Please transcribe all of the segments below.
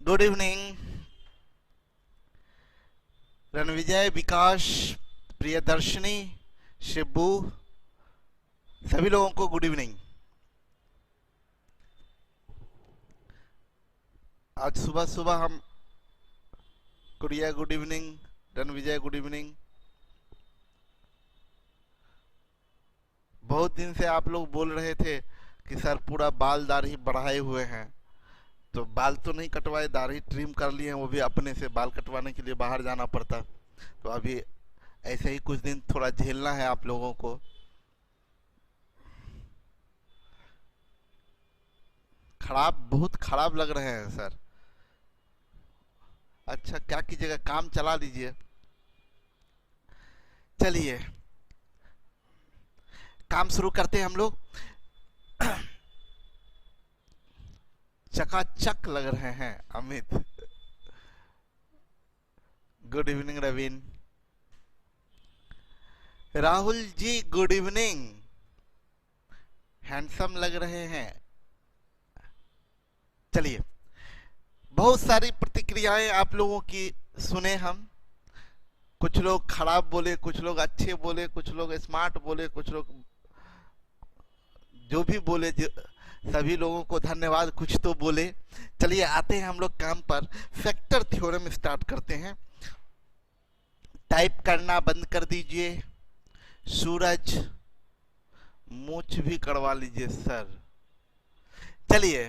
Good evening Ranvijay, विकास, प्रियदर्शनी, शिबू, सभी लोगों को गुड इवनिंग। आज सुबह सुबह हम गुड़िया good evening, Ranvijay good evening. बहुत दिन से आप लोग बोल रहे थे कि सर पूरा बाल दाढ़ी बढ़ाए हुए हैं, तो बाल तो नहीं कटवाए, दाढ़ी ट्रिम कर लिए हैं, वो भी अपने से। बाल कटवाने के लिए बाहर जाना पड़ता, तो अभी ऐसे ही कुछ दिन थोड़ा झेलना है आप लोगों को। खराब, बहुत खराब लग रहे हैं सर। अच्छा, क्या कीजिएगा, काम चला लीजिए। चलिए काम शुरू करते हैं हम लोग। चकाचक लग रहे हैं Amit. Good evening Raveen. Rahul ji good evening, handsome लग रहे हैं। चलिए, बहुत सारी प्रतिक्रियाएं आप लोगों की सुने हम। कुछ लोग खराब बोले, कुछ लोग अच्छे बोले, कुछ लोग स्मार्ट बोले, कुछ लोग जो भी बोले, सभी लोगों को धन्यवाद, कुछ तो बोले। चलिए आते हैं हम लोग काम पर। फैक्टर थ्योरम स्टार्ट करते हैं। टाइप करना बंद कर दीजिए। सूरज, मूछ भी करवा लीजिए सर। चलिए,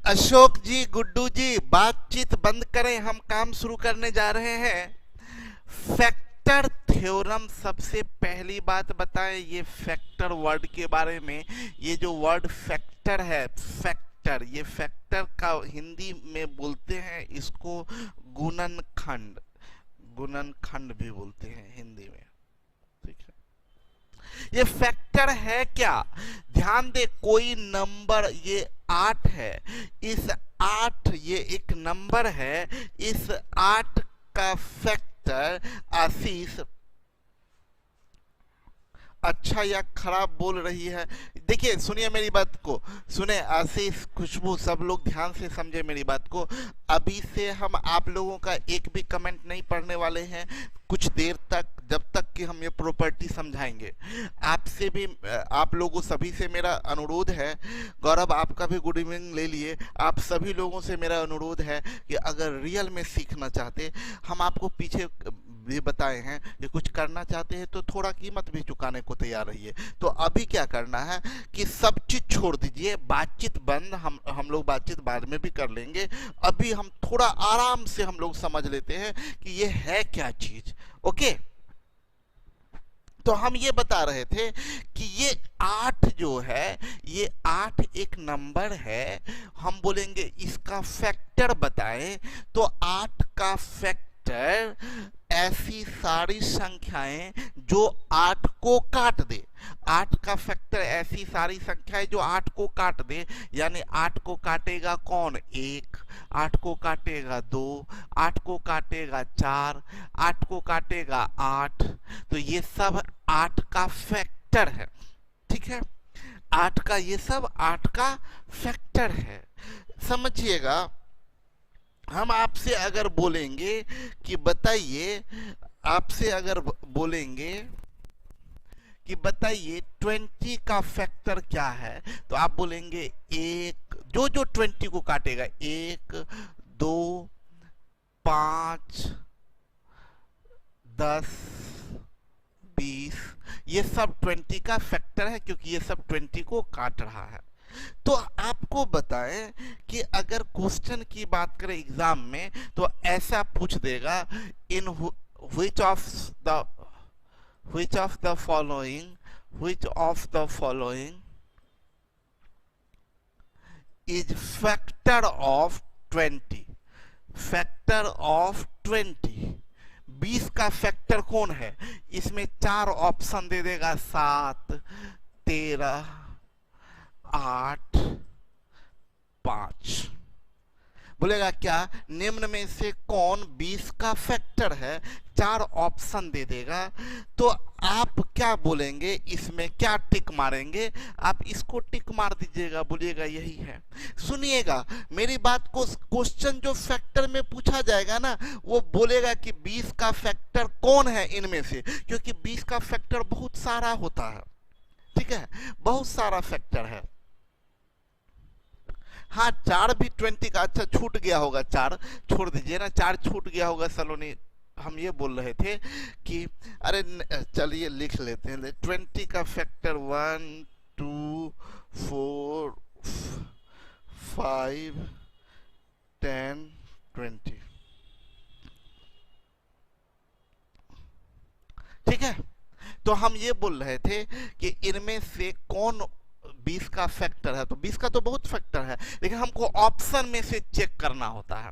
अशोक जी, गुड्डू जी, बातचीत बंद करें, हम काम शुरू करने जा रहे हैं। फैक्टर थ्योरम, सबसे पहली बात बताएं ये फैक्टर वर्ड के बारे में। ये जो वर्ड फैक्टर है, फैक्टर, ये फैक्टर का हिंदी में बोलते हैं इसको गुणनखंड। गुणनखंड भी बोलते हैं हिंदी में, ठीक है। ये फैक्टर है क्या? ध्यान दे, कोई नंबर, ये 8 है, इस 8, ये एक नंबर है, इस 8 का फैक्टर आशीष अच्छा या खराब बोल रही है। देखिए, सुनिए मेरी बात को, सुने आशीष, खुशबू, सब लोग ध्यान से समझे मेरी बात को। अभी से हम आप लोगों का एक भी कमेंट नहीं पढ़ने वाले हैं कुछ देर तक, जब तक कि हम ये प्रॉपर्टी समझाएंगे। आपसे भी, आप लोगों सभी से मेरा अनुरोध है, गौरव आपका भी गुड इवनिंग ले लिए। आप सभी लोगों से मेरा अनुरोध है कि अगर रियल में सीखना चाहते, हम आपको पीछे भी बताए हैं कि कुछ करना चाहते हैं तो थोड़ा कीमत भी चुकाने को तैयार रहिए। तो अभी क्या करना है कि सब चीज छोड़ दीजिए, बातचीत बंद, हम लोग बातचीत बाद में भी कर लेंगे। अभी हम थोड़ा आराम से हम लोग समझ लेते हैं कि ये है क्या चीज। ओके, तो हम ये बता रहे थे कि ये 8 जो है, ये 8 एक नंबर है। हम बोलेंगे इसका फैक्टर बताएं, तो 8 का फैक्टर ऐसी सारी संख्याएं जो 8 को काट दे। 8 का फैक्टर ऐसी सारी संख्याएं जो 8 को काट दे, यानी 8 को काटेगा कौन? 1, 8 को काटेगा 2, 8 को काटेगा 4, 8 को काटेगा 8। तो ये सब 8 का फैक्टर है, ठीक है। 8 का, ये सब 8 का फैक्टर है, समझिएगा। हम आपसे अगर बोलेंगे कि बताइए, आपसे अगर बोलेंगे कि बताइए 20 का फैक्टर क्या है, तो आप बोलेंगे एक, जो जो 20 को काटेगा, 1, 2, 5, 10, 20, ये सब 20 का फैक्टर है, क्योंकि ये सब 20 को काट रहा है। तो आपको बताएं कि अगर क्वेश्चन की बात करें एग्जाम में, तो ऐसा पूछ देगा, इन which of the following is factor of 20? Factor of 20, 20 का फैक्टर कौन है? इसमें 4 ऑप्शन दे देगा, 7, 13, 8, 5। बोलेगा क्या निम्न में से कौन 20 का फैक्टर है? 4 ऑप्शन दे देगा। तो आप क्या बोलेंगे, इसमें क्या टिक मारेंगे, आप इसको टिक मार दीजिएगा, बोलिएगा यही है। सुनिएगा मेरी बात को, क्वेश्चन जो फैक्टर में पूछा जाएगा ना, वो बोलेगा कि 20 का फैक्टर कौन है इनमें से, क्योंकि 20 का फैक्टर बहुत सारा होता है, ठीक है, बहुत सारा फैक्टर है। हाँ 4 भी 20 का, अच्छा छूट गया होगा, 4 छोड़ दीजिए ना, 4 छूट गया होगा सलोनी। हम ये बोल रहे थे कि अरे चलिए लिख लेते हैं, 20 का फैक्टर 1 2 4 5 10 20, ठीक है। तो हम ये बोल रहे थे कि इनमें से कौन 20 का फैक्टर है, तो 20 का तो बहुत फैक्टर है, लेकिन हमको ऑप्शन में से चेक करना होता है।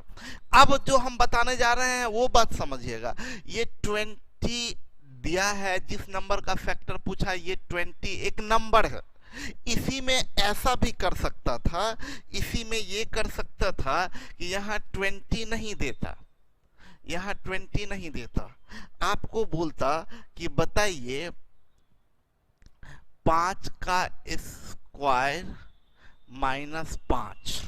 अब जो हम बताने जा रहे हैं वो बात समझिएगा, ये 20 दिया है, जिस नंबर का फैक्टर पूछा, ये 20 एक नंबर है। इसी में ऐसा भी कर सकता था, इसी में ये कर सकता था कि यहाँ 20 नहीं देता, यहाँ 20 नहीं देता, आपको बोलता कि बताइए 5 का स्क्वायर माइनस 5,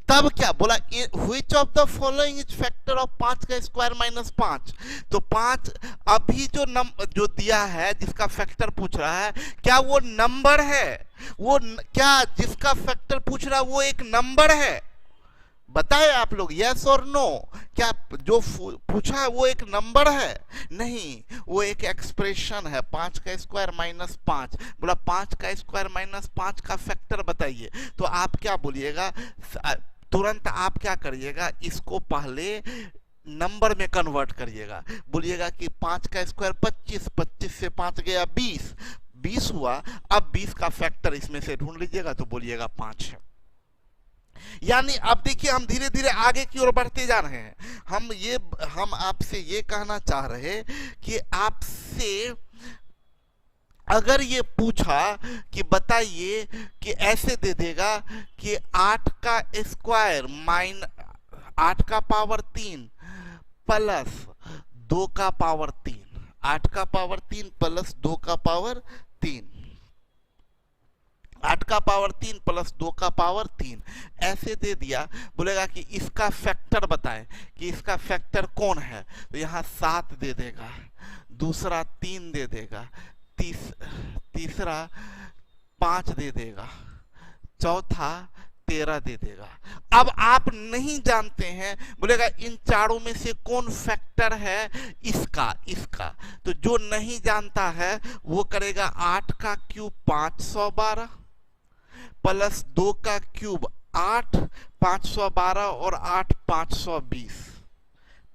तब क्या बोला, which of the following is factor of 5 का स्क्वायर माइनस 5। तो 5 अभी जो दिया है, जिसका फैक्टर पूछ रहा है, क्या वो नंबर है, वो क्या जिसका फैक्टर पूछ रहा है वो एक नंबर है, बताए आप लोग, यस और नो, क्या जो पूछा है वो एक नंबर है? नहीं, वो एक एक्सप्रेशन है, 5 का स्क्वायर माइनस 5। बोला 5 का स्क्वायर माइनस 5 का फैक्टर बताइए, तो आप क्या बोलिएगा, तुरंत आप क्या करिएगा, इसको पहले नंबर में कन्वर्ट करिएगा, बोलिएगा कि 5 का स्क्वायर 25, 25 से 5 गया 20, 20 हुआ, अब 20 का फैक्टर इसमें से ढूंढ लीजिएगा, तो बोलिएगा 5 है। यानी अब देखिए हम धीरे धीरे आगे की ओर बढ़ते जा रहे हैं। हम आपसे ये कहना चाह रहे कि आपसे अगर ये पूछा कि बताइए, कि ऐसे दे देगा कि 8 का स्क्वायर 8 का पावर 3 प्लस 2 का पावर 3, 8 का पावर 3 प्लस 2 का पावर 3, 8 का पावर 3 प्लस 2 का पावर 3, ऐसे दे दिया, बोलेगा कि इसका फैक्टर बताएं कि इसका फैक्टर कौन है, तो यहाँ 7 दे देगा, दूसरा 3 दे देगा, तीसरा 5 दे देगा, चौथा 13 दे देगा। अब आप नहीं जानते हैं, बोलेगा इन चारों में से कौन फैक्टर है इसका, तो जो नहीं जानता है वो करेगा 8 का क्यूब 512 प्लस 2 का क्यूब 8, 512 और 8 520,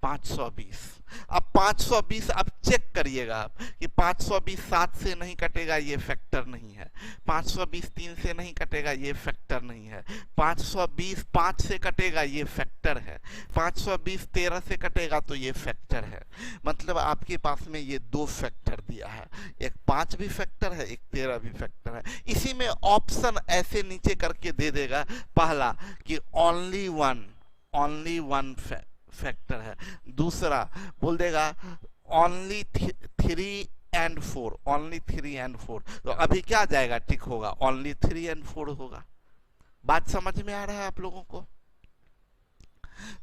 520। अब 520 अब चेक करिएगा आप कि 520 7 से नहीं कटेगा, ये फैक्टर नहीं है, 520 3 से नहीं कटेगा, ये फैक्टर नहीं है, 520 5 से कटेगा, ये फैक्टर है, 520 13 से कटेगा, तो ये फैक्टर है। मतलब आपके पास में ये 2 फैक्टर दिया है, एक 5 भी फैक्टर है, एक 13 भी फैक्टर है। इसी में ऑप्शन ऐसे नीचे करके दे देगा, पहला कि ओनली वन फैक्टर है, दूसरा बोल देगा ओनली 3 and 4, ओनली 3 and 4, तो अभी क्या जाएगा, टिक होगा, ओनली 3 and 4 होगा। बात समझ में आ रहा है आप लोगों को?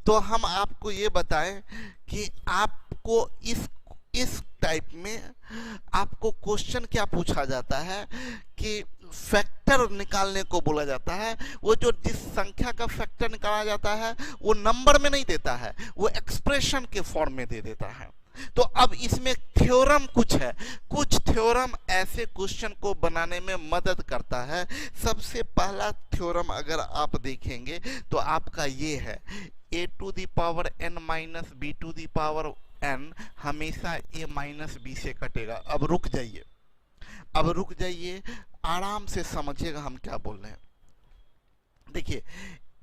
तो हम आपको ये बताएं कि आपको इस टाइप में आपको क्वेश्चन क्या पूछा जाता है कि फैक्टर निकालने को बोला जाता है, वो जो जिस संख्या का फैक्टर निकाला जाता है वो नंबर में नहीं देता है, वो एक्सप्रेशन के फॉर्म में दे देता है। तो अब इसमें थ्योरम कुछ है, कुछ थ्योरम ऐसे क्वेश्चन को बनाने में मदद करता है। सबसे पहला थ्योरम अगर आप देखेंगे तो आपका ये है, a to the power n minus b to the power n हमेशा a माइनस b से कटेगा। अब रुक जाइए, आराम से समझिएगा हम क्या बोल रहे हैं। देखिए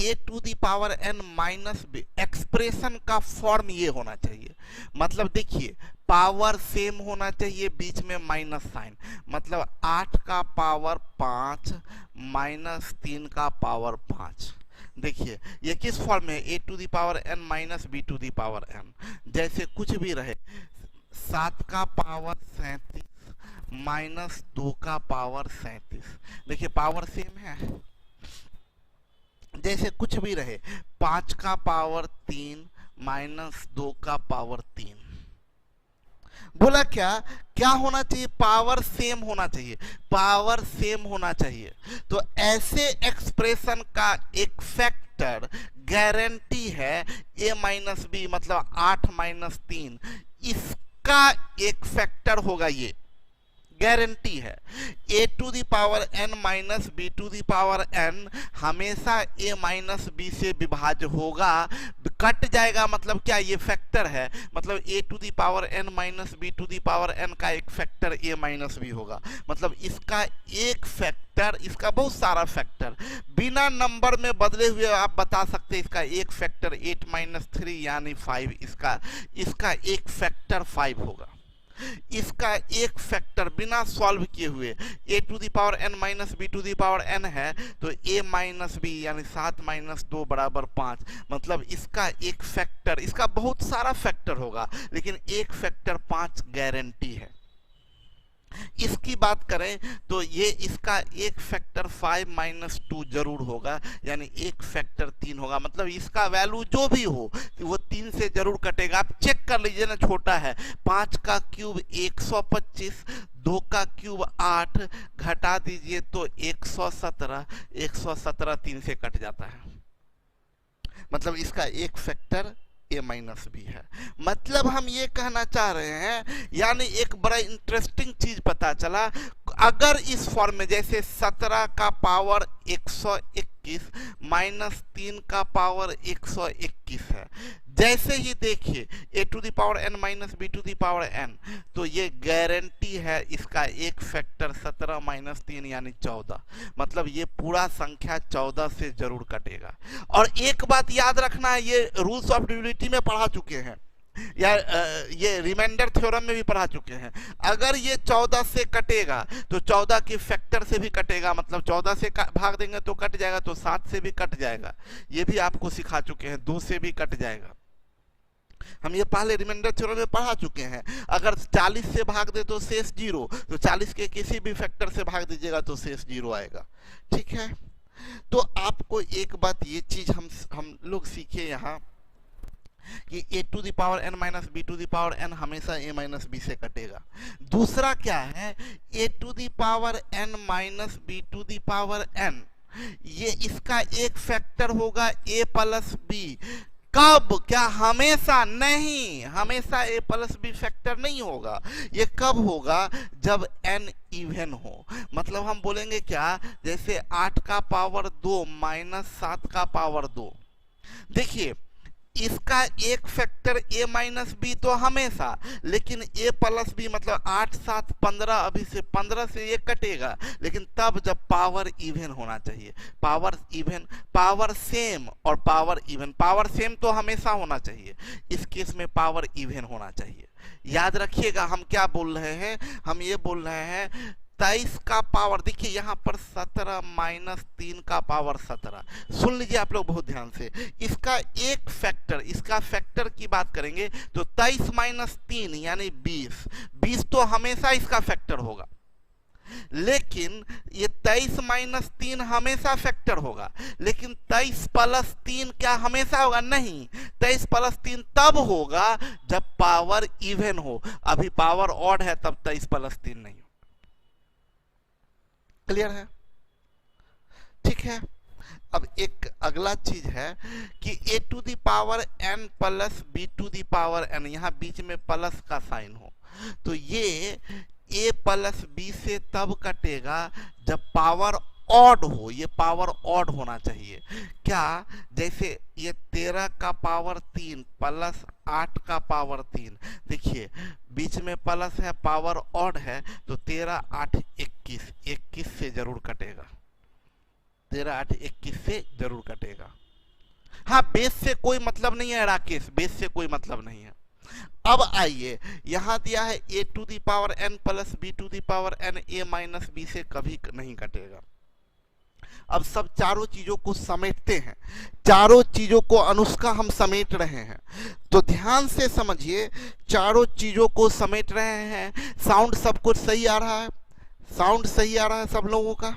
a to the power n minus B, expression का फॉर्म ये होना चाहिए, मतलब देखिए पावर सेम होना चाहिए, बीच में माइनस साइन, मतलब 8 का पावर 5 माइनस 3 का पावर 5। देखिए ये किस फॉर्म में है, a to the power n minus b to the power n, जैसे कुछ भी रहे, 7 का पावर 37 माइनस 2 का पावर 37। देखिए पावर सेम है, जैसे कुछ भी रहे। 5 का पावर 3 माइनस 2 का पावर 3। बोला क्या क्या होना चाहिए? पावर सेम होना चाहिए, पावर सेम होना चाहिए। तो ऐसे एक्सप्रेशन का एक फैक्टर गारंटी है a माइनस बी, मतलब 8 माइनस 3, इसका एक फैक्टर होगा, ये गारंटी है। a to the power n minus B to the power n हमेशा a माइनस बी से विभाज्य होगा। कट जाएगा मतलब क्या? ये फैक्टर है, मतलब a to the power n minus B to the power n का एक फैक्टर a माइनस बी होगा। मतलब इसका एक फैक्टर, इसका बहुत सारा फैक्टर बिना नंबर में बदले हुए आप बता सकते हैं। इसका एक फैक्टर 8 माइनस 3 यानी 5, इसका एक फैक्टर 5 होगा। इसका एक फैक्टर बिना सॉल्व किए हुए a to the power n minus B to the power n है, तो a माइनस बी यानी 7 माइनस 2 बराबर 5। मतलब इसका एक फैक्टर, इसका बहुत सारा फैक्टर होगा लेकिन एक फैक्टर 5 गारंटी है। इसकी बात करें तो ये इसका एक फैक्टर 5 माइनस 2 जरूर होगा, यानी एक फैक्टर 3 होगा। मतलब इसका वैल्यू जो भी हो वो 3 से जरूर कटेगा। आप चेक कर लीजिए ना, छोटा है। 5 का क्यूब 125, 2 का क्यूब 8, घटा दीजिए तो 117, 117 3 से कट जाता है। मतलब इसका एक फैक्टर a माइनस बी है। मतलब हम ये कहना चाह रहे हैं, यानी एक बड़ा इंटरेस्टिंग चीज पता चला। अगर इस फॉर्म में जैसे 17 का पावर 121 माइनस 3 का पावर 121 है, जैसे ही देखिए a to the power n minus B to the power n, तो ये गारंटी है इसका एक फैक्टर 17 माइनस 3 यानी 14। मतलब ये पूरा संख्या 14 से जरूर कटेगा। और एक बात याद रखना है, ये रूल्स ऑफ ड्यूलिटी में पढ़ा चुके हैं, या ये रिमाइंडर थ्योरम में भी पढ़ा चुके हैं। अगर ये 14 से कटेगा तो 14 के फैक्टर से भी कटेगा। मतलब 14 से भाग देंगे तो कट जाएगा, तो 7 से भी कट जाएगा। ये भी आपको सिखा चुके हैं, 2 से भी कट जाएगा। हम ये पहले रिमाइंडर थ्योरम में पढ़ा चुके हैं। अगर 40 से भाग दे तो शेष 0, तो 40 के किसी भी फैक्टर से भाग दीजिएगा तो शेष 0 आएगा। ठीक है, तो आपको एक बात ये चीज हम लोग सीखे यहाँ कि a to the power n minus B to the power n हमेशा a माइनस बी से कटेगा। दूसरा क्या है, a to the power n minus B to the power n, ये इसका एक फैक्टर होगा a प्लस बी। कब? क्या हमेशा? नहीं, हमेशा a प्लस बी फैक्टर नहीं होगा। ये कब होगा? जब n इवन हो। मतलब हम बोलेंगे क्या, जैसे 8 का पावर 2 माइनस 7 का पावर 2। देखिए इसका एक फैक्टर a माइनस बी तो हमेशा, लेकिन a प्लस बी मतलब 8 7 15, अभी से 15 से ये कटेगा, लेकिन तब जब पावर इवन होना चाहिए। पावर इवन, पावर सेम और पावर इवन। पावर सेम तो हमेशा होना चाहिए, इस केस में पावर इवन होना चाहिए। याद रखिएगा हम क्या बोल रहे हैं, हम ये बोल रहे हैं 23 का पावर, देखिए यहाँ पर 17 माइनस 3 का पावर 17। सुन लीजिए आप लोग बहुत ध्यान से, इसका एक फैक्टर, इसका फैक्टर की बात करेंगे तो 23 माइनस 3 यानी 20। 20 तो हमेशा इसका फैक्टर होगा, लेकिन ये 23 माइनस 3 हमेशा फैक्टर होगा। लेकिन 23 प्लस 3 क्या हमेशा होगा? नहीं, 23 प्लस 3 तब होगा जब पावर इवन हो। अभी पावर ऑड है तब 23 प्लस 3 नहीं हो। क्लियर है? ठीक है। अब एक अगला चीज है कि a to the power n plus b to the power n, यहाँ बीच में प्लस का साइन हो, तो ये a प्लस b से तब कटेगा जब पावर ऑड हो। ये पावर ऑड होना चाहिए। क्या? जैसे ये 13 का पावर 3 प्लस 8 का पावर 3, देखिए बीच में प्लस है, पावर ऑड है, तो 13 8 21, 21 से जरूर कटेगा। 13 8 21 से जरूर कटेगा। हाँ, बेस से कोई मतलब नहीं है राकेश, बेस से कोई मतलब नहीं है। अब आइए, यहां दिया है a to the power n plus b to the power n, a minus b से कभी नहीं कटेगा। अब सब चारों चीजों को समेटते हैं। चारों चीजों को अनुष्का हम समेट रहे हैं। तो ध्यान से समझिए, चारों चीजों को समेट रहे हैं। साउंड सब कुछ सही आ रहा है, साउंड सही आ रहा है सब लोगों का।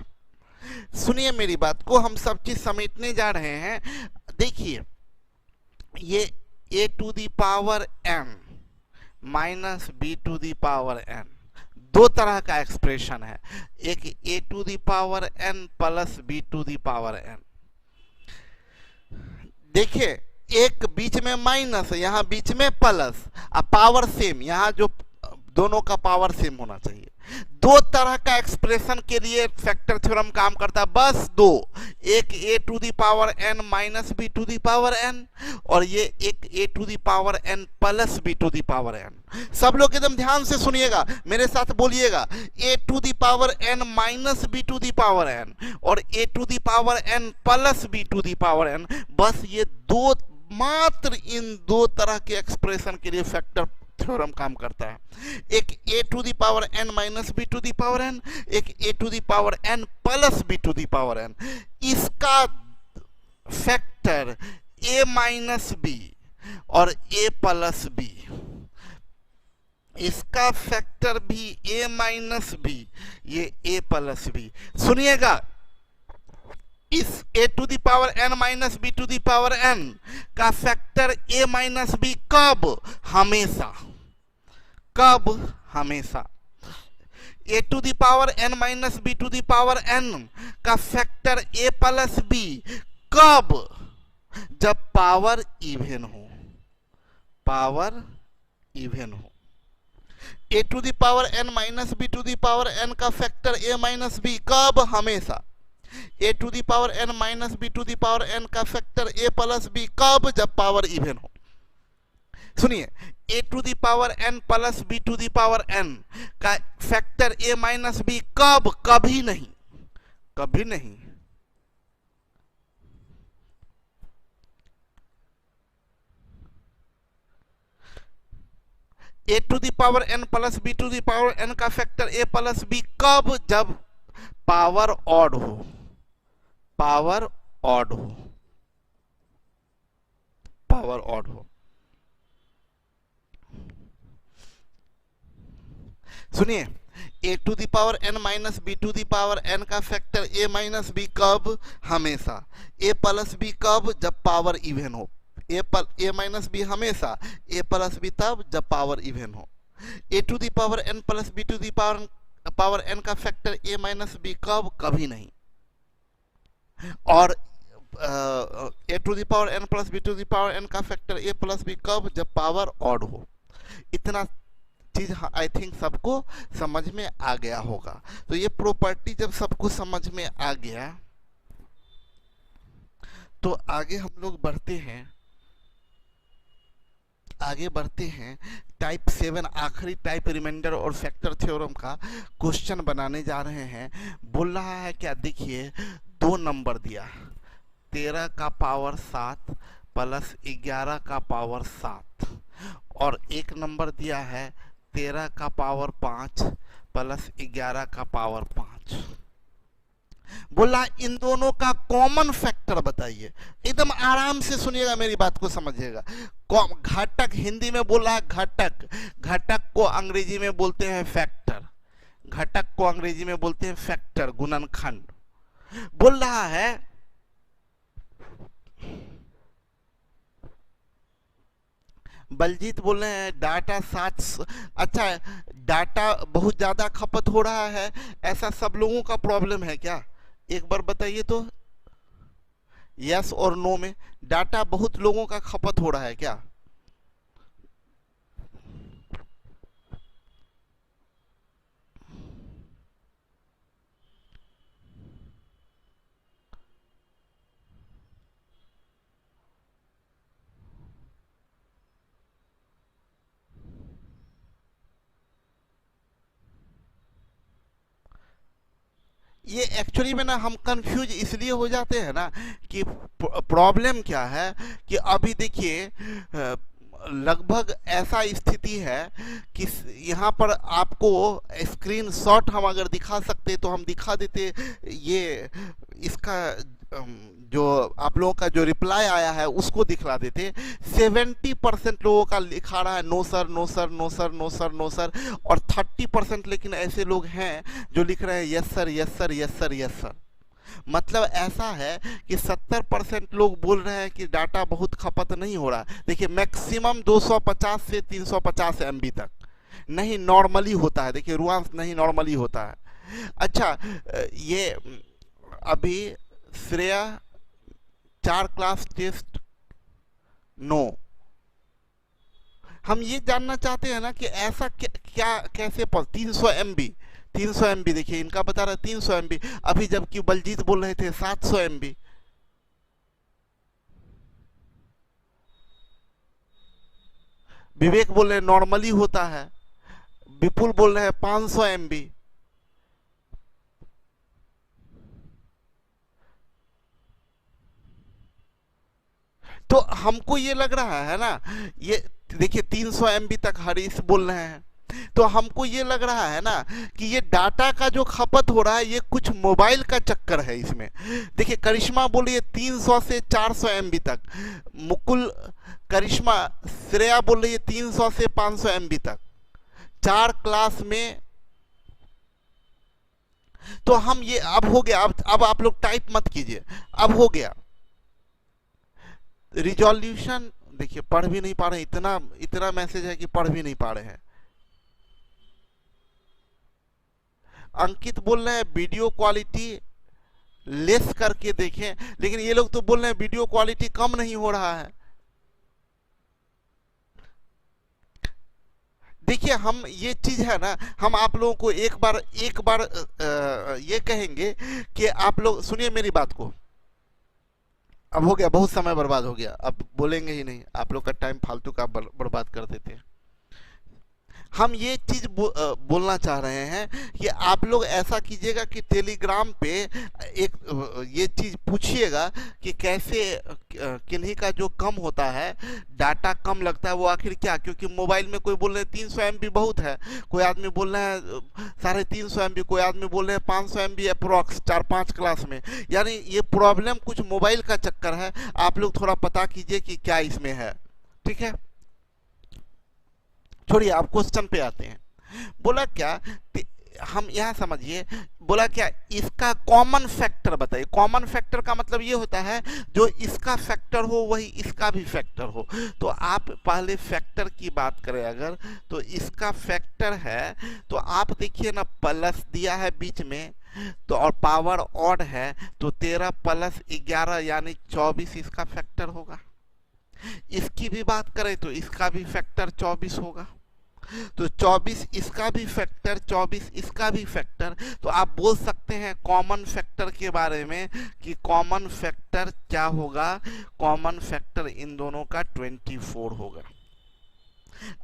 सुनिए मेरी बात को, हम सब चीज समेटने जा रहे हैं। देखिए ये a to the power n minus b to the power n दो तरह का एक्सप्रेशन है। एक a to the power n plus b to the power n। देखिए एक बीच में माइनस, यहाँ बीच में प्लस, अब पावर सेम, यहाँ जो दोनों का पावर सेम होना चाहिए। दो तरह का एक्सप्रेशन के लिए फैक्टर थ्योरम काम करता है, बस दो। एक a to the power n minus b to the power n, और ये एक a to the power n plus b to the power n। सब लोग एकदम ध्यान से सुनिएगा, मेरे साथ बोलिएगा, a to the power n minus b to the power n और a to the power n plus b to the power n। बस ये दो, मात्र इन दो तरह के एक्सप्रेशन के लिए फैक्टर थ्योरम काम करता है। एक a to the power n minus b to the power n, एक a to the power n plus b to the power n। इसका फैक्टर a माइनस b और a प्लस b, इसका factor भी a minus b, ये a plus b। सुनिएगा, इस a to the power n minus b to the power n का factor a minus b कब? हमेशा। कब? हमेशा। a to the power n minus b to the power n का factor a plus b कब? जब पावर इवन हो, power even हो। a to the power n minus b to the power n का फैक्टर a माइनस b कब? हमेशा। a to the power n minus b to the power n का factor a plus b कब? जब power even हो। सुनिए, a to the power n plus b to the power n का factor a minus b कब? कभी नहीं, कभी नहीं। a to the power n plus b to the power n का फैक्टर a प्लस b कब? जब पावर ऑड हो, पावर ऑड हो, पावर ऑड हो। सुनिए, a to the power n minus b to the power n का factor a minus b कब? हमेशा। a प्लस b कब? जब पावर इवन हो। a माइनस b हमेशा, a प्लस b तब जब पावर इवन हो। a to the power n plus b to the power n का फैक्टर a माइनस b कब? कभी नहीं। और a to the power n plus b to the power n का factor a plus b कब? जब power odd हो। इतना चीज आई थिंक सबको समझ में आ गया होगा। तो ये प्रॉपर्टी जब सबको समझ में आ गया, तो आगे हम लोग बढ़ते हैं, आगे बढ़ते हैं। टाइप 7 आखिरी टाइप रिमाइंडर और फैक्टर थ्योरम का क्वेश्चन बनाने जा रहे हैं। बोल रहा है क्या? देखिए, दो नंबर दिया, 13 का पावर 7 प्लस 11 का पावर 7, और एक नंबर दिया है 13 का पावर 5 प्लस 11 का पावर 5। बोला इन दोनों का कॉमन फैक्टर बताइए। एकदम आराम से सुनिएगा, मेरी बात को समझिएगा। घटक हिंदी में बोल रहा है घटक, घटक को अंग्रेजी में बोलते हैं फैक्टर, घटक को अंग्रेजी में बोलते हैं फैक्टर, गुणनखंड। बोल रहा है बलजीत बोल रहे हैं डाटा 7, अच्छा डाटा बहुत ज्यादा खपत हो रहा है, ऐसा सब लोगों का प्रॉब्लम है क्या? एक बार बताइए तो, यस और नो में डाटा बहुत लोगों का खपत हो रहा है क्या? ये एक्चुअली में ना हम कंफ्यूज इसलिए हो जाते हैं ना कि प्रॉब्लम क्या है कि अभी देखिए लगभग ऐसा स्थिति है कि यहाँ पर आपको स्क्रीनशॉट हम अगर दिखा सकते तो हम दिखा देते। ये इसका जो आप लोगों का जो रिप्लाई आया है उसको दिखला देते। 70% लोगों का लिखा रहा है no sir no sir no sir no sir no sir, और 30% लेकिन ऐसे लोग हैं जो लिख रहे हैं yes sir yes sir yes sir yes sir. मतलब ऐसा है कि 70% लोग बोल रहे हैं कि डाटा बहुत खपत नहीं हो रहा। देखिए मैक्सिमम 250 से 350 MB तक नहीं नॉर्मली होता है। देखिए रुआंस नहीं नॉर्मली होता है। अच्छा ये अभी श्रेया 4 क्लास टेस्ट नो, हम ये जानना चाहते हैं ना कि ऐसा क्या कैसे 300 MB देखिए इनका बता रहा है 300 MB, अभी जबकि बलजीत बोल रहे थे 700 MB। विवेक बोल रहे नॉर्मली होता है, विपुल बोल रहे हैं 500 MB। तो हमको ये लग रहा है ना, ये देखिए 300 MB तक हरीश बोल रहे हैं, तो हमको ये लग रहा है ना कि ये डाटा का जो खपत हो रहा है ये कुछ मोबाइल का चक्कर है इसमें। देखिए करिश्मा बोलिए 300 से 400 MB तक, मुकुल करिश्मा श्रेया बोल रही है 300 से 500 MB तक 4 क्लास में। तो हम ये अब हो गया, अब आप लोग टाइप मत कीजिए, अब हो गया रिजोल्यूशन। देखिए पढ़ भी नहीं पा रहे, इतना इतना मैसेज है कि पढ़ भी नहीं पा रहे हैं। अंकित बोल रहे हैं वीडियो क्वालिटी लेस करके देखें, लेकिन ये लोग तो बोल रहे हैं वीडियो क्वालिटी कम नहीं हो रहा है। देखिए हम ये चीज है ना, हम आप लोगों को एक बार ये कहेंगे कि आप लोग सुनिए मेरी बात को। अब हो गया, बहुत समय बर्बाद हो गया, अब बोलेंगे ही नहीं, आप लोग का टाइम फालतू का बर्बाद कर देते हैं। हम ये चीज बोलना चाह रहे हैं कि आप लोग ऐसा कीजिएगा कि टेलीग्राम पे एक ये चीज पूछिएगा कि कैसे किन्हीं का जो कम होता है डाटा कम लगता है वो आखिर क्या। क्योंकि मोबाइल में कोई बोल रहे हैं 300 MB बहुत है, कोई आदमी बोल रहे हैं 350 MB, कोई आदमी बोल रहे हैं 500 MB अप्रोक्स 4-5 क्लास में। यानी ये प्रॉब्लम कुछ मोबाइल का चक्कर है, आप लोग थोड़ा पता कीजिए कि क्या इसमें है। ठीक है, छोड़िए आप क्वेश्चन पे आते हैं। बोला क्या, हम यहाँ समझिए, बोला क्या इसका कॉमन फैक्टर बताइए। कॉमन फैक्टर का मतलब ये होता है जो इसका फैक्टर हो वही इसका भी फैक्टर हो। तो आप पहले फैक्टर की बात करें अगर, तो इसका फैक्टर है तो आप देखिए ना प्लस दिया है बीच में, तो और पावर ऑड है तो 13 प्लस 11 यानी 24 इसका फैक्टर होगा। इसकी भी बात करें तो इसका भी फैक्टर 24 होगा, तो 24 इसका भी फैक्टर 24 इसका भी फैक्टर। तो आप बोल सकते हैं कॉमन फैक्टर के बारे में कि कॉमन फैक्टर क्या होगा, कॉमन फैक्टर इन दोनों का 24 होगा।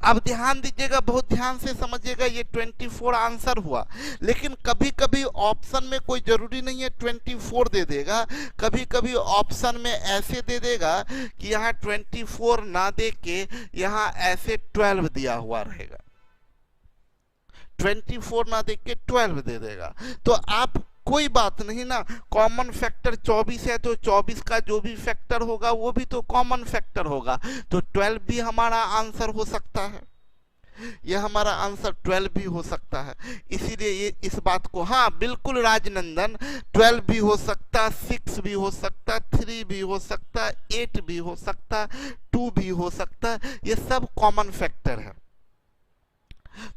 अब ध्यान दीजिएगा, बहुत ध्यान से समझिएगा, ये 24 आंसर हुआ, लेकिन कभी कभी ऑप्शन में कोई जरूरी नहीं है 24 दे देगा, कभी कभी ऑप्शन में ऐसे दे देगा कि यहाँ 24 ना दे के यहाँ ऐसे 12 दिया हुआ रहेगा, 24 ना दे के 12 दे देगा। तो आप कोई बात नहीं ना, कॉमन फैक्टर 24 है तो 24 का जो भी फैक्टर होगा वो भी तो कॉमन फैक्टर होगा, तो 12 भी हमारा आंसर हो सकता है, ये हमारा आंसर 12 भी हो सकता है। इसीलिए ये इस बात को, हाँ बिल्कुल राजनंदन, 12 भी हो सकता, 6 भी हो सकता, 3 भी हो सकता, 8 भी हो सकता, 2 भी हो सकता, ये सब कॉमन फैक्टर है।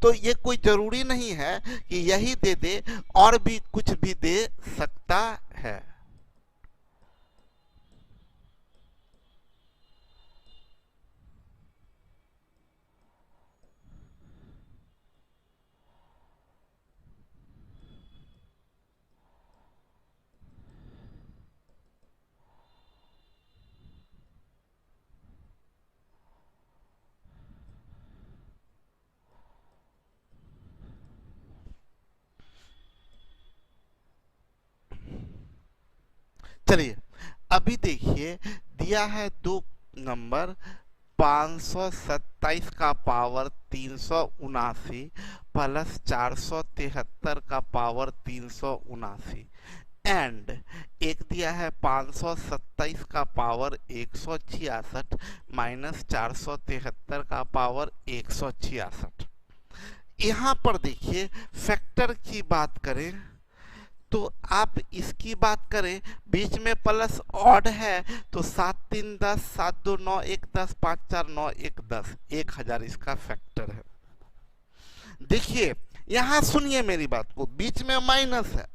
तो ये कोई जरूरी नहीं है कि यही दे दे, और भी कुछ भी दे सकता है। चलिए अभी देखिए, दिया है 2 नंबर 527 का पावर 379 प्लस 473 का पावर 379, एंड एक दिया है 527 का पावर 166 माइनस 473 का पावर 166। यहाँ पर देखिए फैक्टर की बात करें तो आप इसकी बात करें, बीच में प्लस ऑड है तो 7 3 10, 7 2 9 1 10, 5 4 9 1 10, 1000 इसका फैक्टर है। देखिए यहां सुनिए मेरी बात को, बीच में माइनस है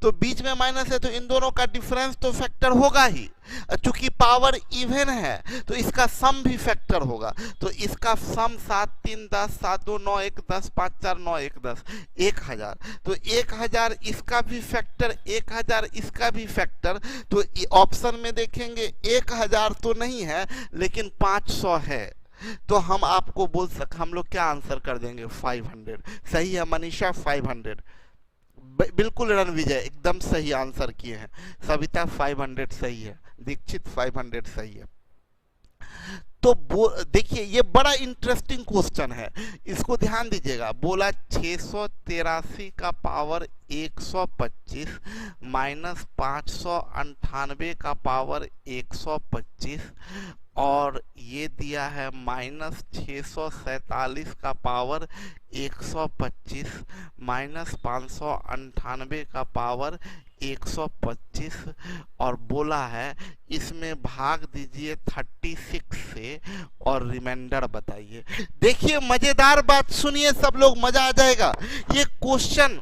तो बीच में माइनस है तो इन दोनों का डिफरेंस तो फैक्टर होगा ही, चूंकि पावर इवन है तो इसका सम भी फैक्टर होगा। तो इसका सम 7 3 10, 7 2 9 1 10, 5 4 9 1 10, 1000। तो 1000 इसका भी फैक्टर, 1000 इसका भी फैक्टर। तो ऑप्शन में देखेंगे 1000 तो नहीं है लेकिन 500 है, तो हम आपको बोल हम लोग क्या आंसर कर देंगे 500। सही है मनीषा, 500 बिल्कुल। रणविजय एकदम सही आंसर किए हैं। सविता 500 सही है। दीक्षित 500 सही है। तो देखिए ये बड़ा इंटरेस्टिंग क्वेश्चन है, इसको ध्यान दीजिएगा। बोला 683 का पावर 125 माइनस 598 का पावर 125 और ये दिया है माइनस 647 का पावर 125 माइनस 598 का पावर 125 और बोला है इसमें भाग दीजिए 36 से और रिमाइंडर बताइए। देखिए मजेदार बात सुनिए सब लोग, मजा आ जाएगा। ये क्वेश्चन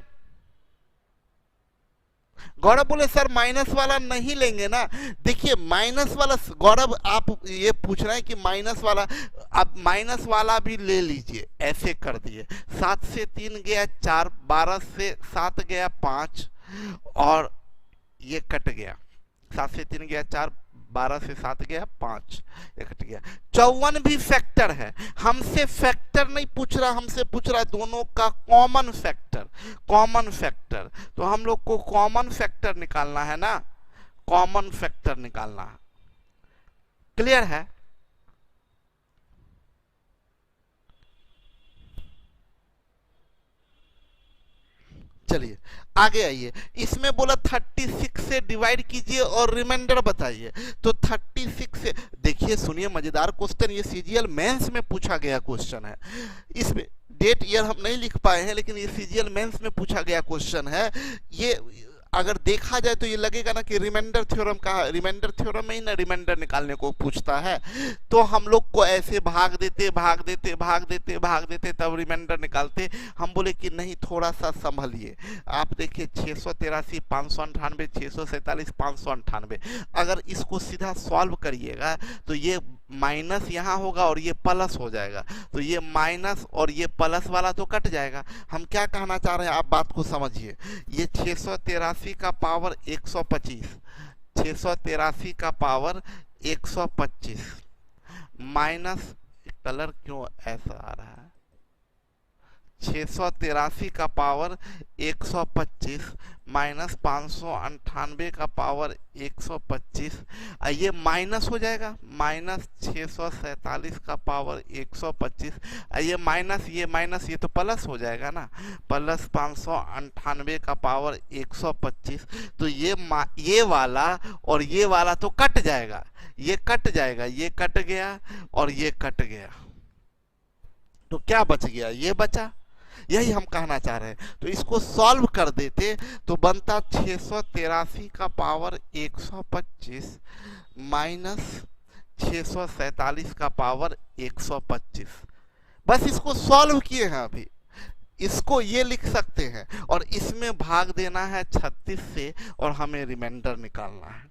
गौरव बोले सर माइनस वाला नहीं लेंगे ना। देखिए माइनस वाला गौरव आप ये पूछ रहे हैं कि माइनस वाला, आप माइनस वाला भी ले लीजिए। ऐसे कर दिए 7 से 3 गया 4, 12 से 7 गया 5 और ये कट गया। 7 से 3 गया 4, 12 से 7 गया 5, ये कट गया। 54 भी फैक्टर है। हमसे फैक्टर नहीं पूछ रहा, हमसे पूछ रहा दोनों का कॉमन फैक्टर। कॉमन फैक्टर तो हम लोग को कॉमन फैक्टर निकालना है ना, कॉमन फैक्टर निकालना है। क्लियर है? चलिए आगे आइए। इसमें बोला 36 से डिवाइड कीजिए और रिमाइंडर बताइए। तो 36 से, देखिए सुनिए मजेदार क्वेश्चन, ये सीजीएल मेंस में पूछा गया क्वेश्चन है। इसमें डेट ईयर हम नहीं लिख पाए हैं लेकिन ये सीजीएल मेंस में पूछा गया क्वेश्चन है। ये अगर देखा जाए तो ये लगेगा ना कि रिमाइंडर थ्योरम का, रिमाइंडर थ्योरम में ही ना रिमाइंडर निकालने को पूछता है। तो हम लोग को ऐसे भाग देते भाग देते भाग देते भाग देते तब रिमाइंडर निकालते। हम बोले कि नहीं थोड़ा सा संभलिए। आप देखिए 683 598 647 598, अगर इसको सीधा सॉल्व करिएगा तो ये माइनस यहाँ होगा और ये प्लस हो जाएगा। तो ये माइनस और ये प्लस वाला तो कट जाएगा। हम क्या कहना चाह रहे हैं आप बात को समझिए। ये 683 का पावर 125, 683 का पावर 125 माइनस, कलर क्यों ऐसा आ रहा है, 683 का पावर 125 माइनस 598 का पावर 125, ये माइनस हो जाएगा। माइनस 647 का पावर 125, ये माइनस ये तो प्लस हो जाएगा ना, प्लस 598 का पावर 125। तो ये वाला और ये वाला तो कट जाएगा, ये कट जाएगा, ये कट गया और ये कट गया। तो क्या बच गया, ये बचा। यही हम कहना चाह रहे हैं। तो इसको सॉल्व कर देते तो बनता 683 का पावर 125 माइनस 647 का पावर 125। बस इसको सॉल्व किए हैं अभी। इसको ये लिख सकते हैं और इसमें भाग देना है 36 से और हमें रिमाइंडर निकालना है।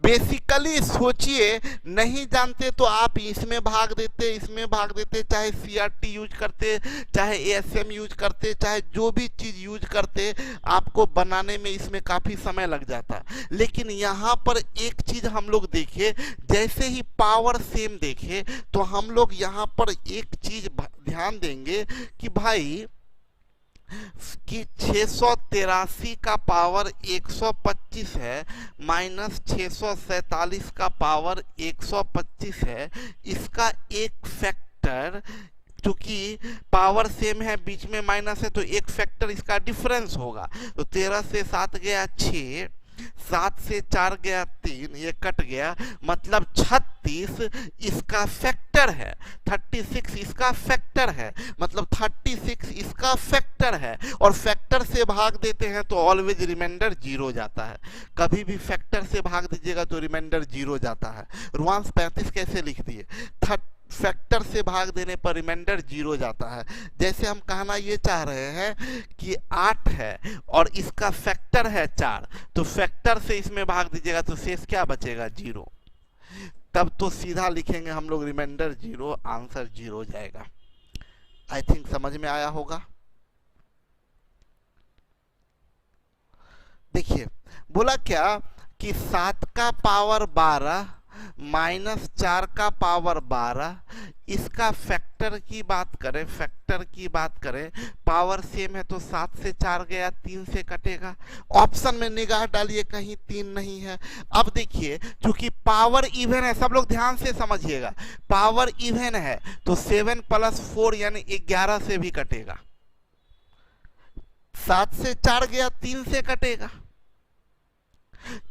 बेसिकली सोचिए, नहीं जानते तो आप इसमें भाग देते, इसमें भाग देते, चाहे सीआरटी यूज करते, चाहे एएसएम यूज करते, चाहे जो भी चीज यूज करते, आपको बनाने में इसमें काफी समय लग जाता। लेकिन यहाँ पर एक चीज हम लोग देखे, जैसे ही पावर सेम देखे तो हम लोग यहाँ पर एक चीज ध्यान देंगे कि भाई कि 683 का पावर 125 है माइनस 647 का पावर 125 है। इसका एक फैक्टर चूंकि पावर सेम है, बीच में माइनस है, तो एक फैक्टर इसका डिफरेंस होगा। तो 13 से 7 गया 6, 7 से 4 गया 3, ये कट गया, मतलब 36 इसका फैक्टर है, 36 इसका फैक्टर है, मतलब 36 इसका फैक्टर है। और फैक्टर से भाग देते हैं तो ऑलवेज रिमाइंडर 0 जाता है। कभी भी फैक्टर से भाग दीजिएगा तो रिमाइंडर 0 जाता है। रुआंस 35 कैसे लिख दिए? फैक्टर से भाग देने पर रिमाइंडर 0 जाता है। जैसे हम कहना ये चाह रहे हैं कि 8 है और इसका फैक्टर है 4, तो फैक्टर से इसमें भाग दीजिएगा तो शेष क्या बचेगा? 0। तब तो सीधा लिखेंगे हम लोग रिमाइंडर 0, आंसर 0 जाएगा। आई थिंक समझ में आया होगा। देखिए बोला क्या कि 7 का पावर 12 माइनस 4 का पावर 12, इसका फैक्टर की बात करें, फैक्टर की बात करें, पावर सेम है तो 7 से 4 गया, 3 से कटेगा। ऑप्शन में निगाह डालिए, कहीं 3 नहीं है। अब देखिए चूंकि पावर इवन है, सब लोग ध्यान से समझिएगा, पावर इवन है तो 7 + 4 यानी 11 से भी कटेगा। 7 से 4 गया, 3 से कटेगा।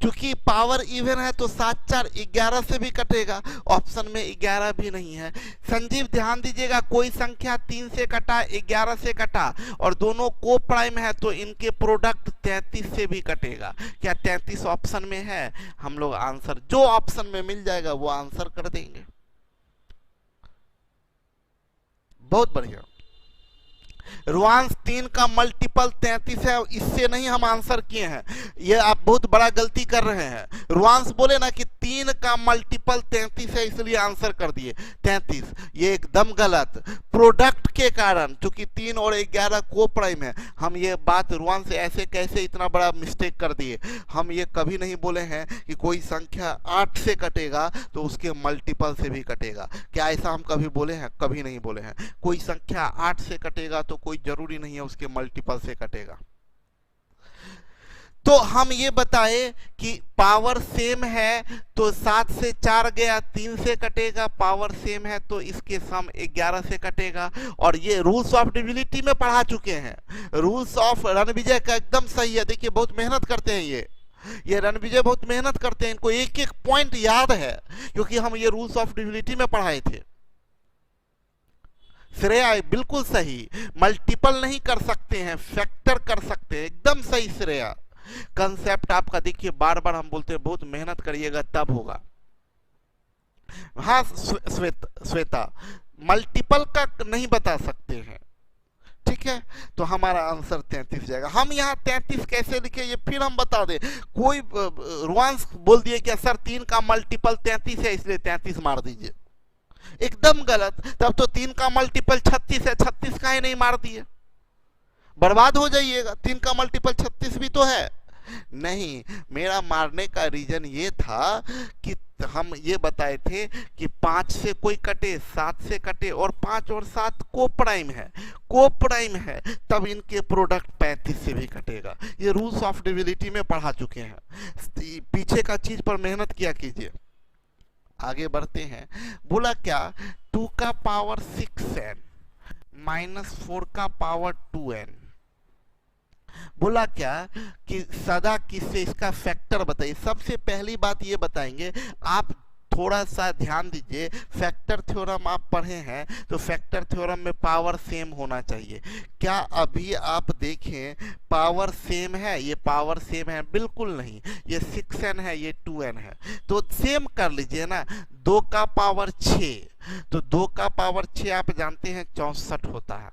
क्योंकि पावर इवन है तो 7 4 11 से भी कटेगा। ऑप्शन में 11 भी नहीं है। संजीव ध्यान दीजिएगा, कोई संख्या 3 से कटा, 11 से कटा और दोनों को प्राइम है तो इनके प्रोडक्ट 33 से भी कटेगा। क्या 33 ऑप्शन में है? हम लोग आंसर जो ऑप्शन में मिल जाएगा वो आंसर कर देंगे। बहुत बढ़िया। रुआंस 3 का मल्टीपल 33 है, इससे नहीं हम आंसर किए हैं, ये आप बहुत बड़ा गलती कर रहे हैं। रुआंस बोले ना कि 3 का मल्टीपल 33 है इसलिए आंसर कर दिए 33, ये एकदम गलत। प्रोडक्ट के कारण, क्योंकि 3 और 11 को प्राइम है, हम ये बात रुआंस ऐसे कैसे इतना बड़ा मिस्टेक कर दिए। हम ये कभी नहीं बोले हैं कि कोई संख्या 8 से कटेगा तो उसके मल्टीपल से भी कटेगा। क्या ऐसा हम कभी बोले हैं? कभी नहीं बोले हैं। कोई संख्या 8 से कटेगा तो कोई जरूरी नहीं है उसके मल्टीपल से कटेगा। तो हम ये बताए कि पावर सेम है तो 7 से 4 गया, 3 से कटेगा। पावर सेम है तो इसके सम 11 से कटेगा। और ये रूल्स ऑफ डिविजिबिलिटी में पढ़ा चुके हैं। रूल्स ऑफ रणविजय का एकदम सही है। देखिए बहुत मेहनत करते हैं ये रणविजय बहुत मेहनत करते हैं, इनको एक एक पॉइंट याद है क्योंकि हम ये रूल्स ऑफ डिविजिबिलिटी में पढ़ाए थे। श्रेया बिल्कुल सही, मल्टीपल नहीं कर सकते हैं, फैक्टर कर सकते हैं, एकदम सही श्रेया। कंसेप्ट आपका देखिए, बार बार हम बोलते हैं बहुत मेहनत करिएगा तब होगा। हाँ श्वेता, मल्टीपल का नहीं बता सकते हैं, ठीक है, तो हमारा आंसर 33 जाएगा। हम यहाँ 33 कैसे लिखे ये फिर हम बता दें। कोई रुआंस बोल दिए क्या सर 3 का मल्टीपल 33 है इसलिए 33 मार दीजिए, एकदम गलत। तब तो 3 का मल्टीपल 36 है, 36 का ही नहीं मार दिए, बर्बाद हो जाइएगा। 3 का मल्टीपल 36 भी तो है। नहीं, मेरा मारने का रीजन ये था कि हम ये बताए थे कि 5 से कोई कटे, 7 से कटे और 5 और 7 को प्राइम है, को प्राइम है, तब इनके प्रोडक्ट 35 से भी कटेगा। ये रूल्स ऑफ डिविजिबिलिटी में पढ़ा चुके हैं। पीछे का चीज पर मेहनत किया कीजिए। आगे बढ़ते हैं। बोला क्या 2 का पावर 6n माइनस 4 का पावर 2n। बोला क्या कि सदा किससे इसका फैक्टर बताइए। सबसे पहली बात ये बताएंगे, आप थोड़ा सा ध्यान दीजिए। फैक्टर थ्योरम आप पढ़े हैं तो फैक्टर थ्योरम में पावर सेम होना चाहिए। क्या अभी आप देखें पावर सेम है? ये पावर सेम है? बिल्कुल नहीं। ये 6n है, ये 2n है, तो सेम कर लीजिए ना। 2 का पावर 6, तो 2 का पावर 6 आप जानते हैं 64 होता है,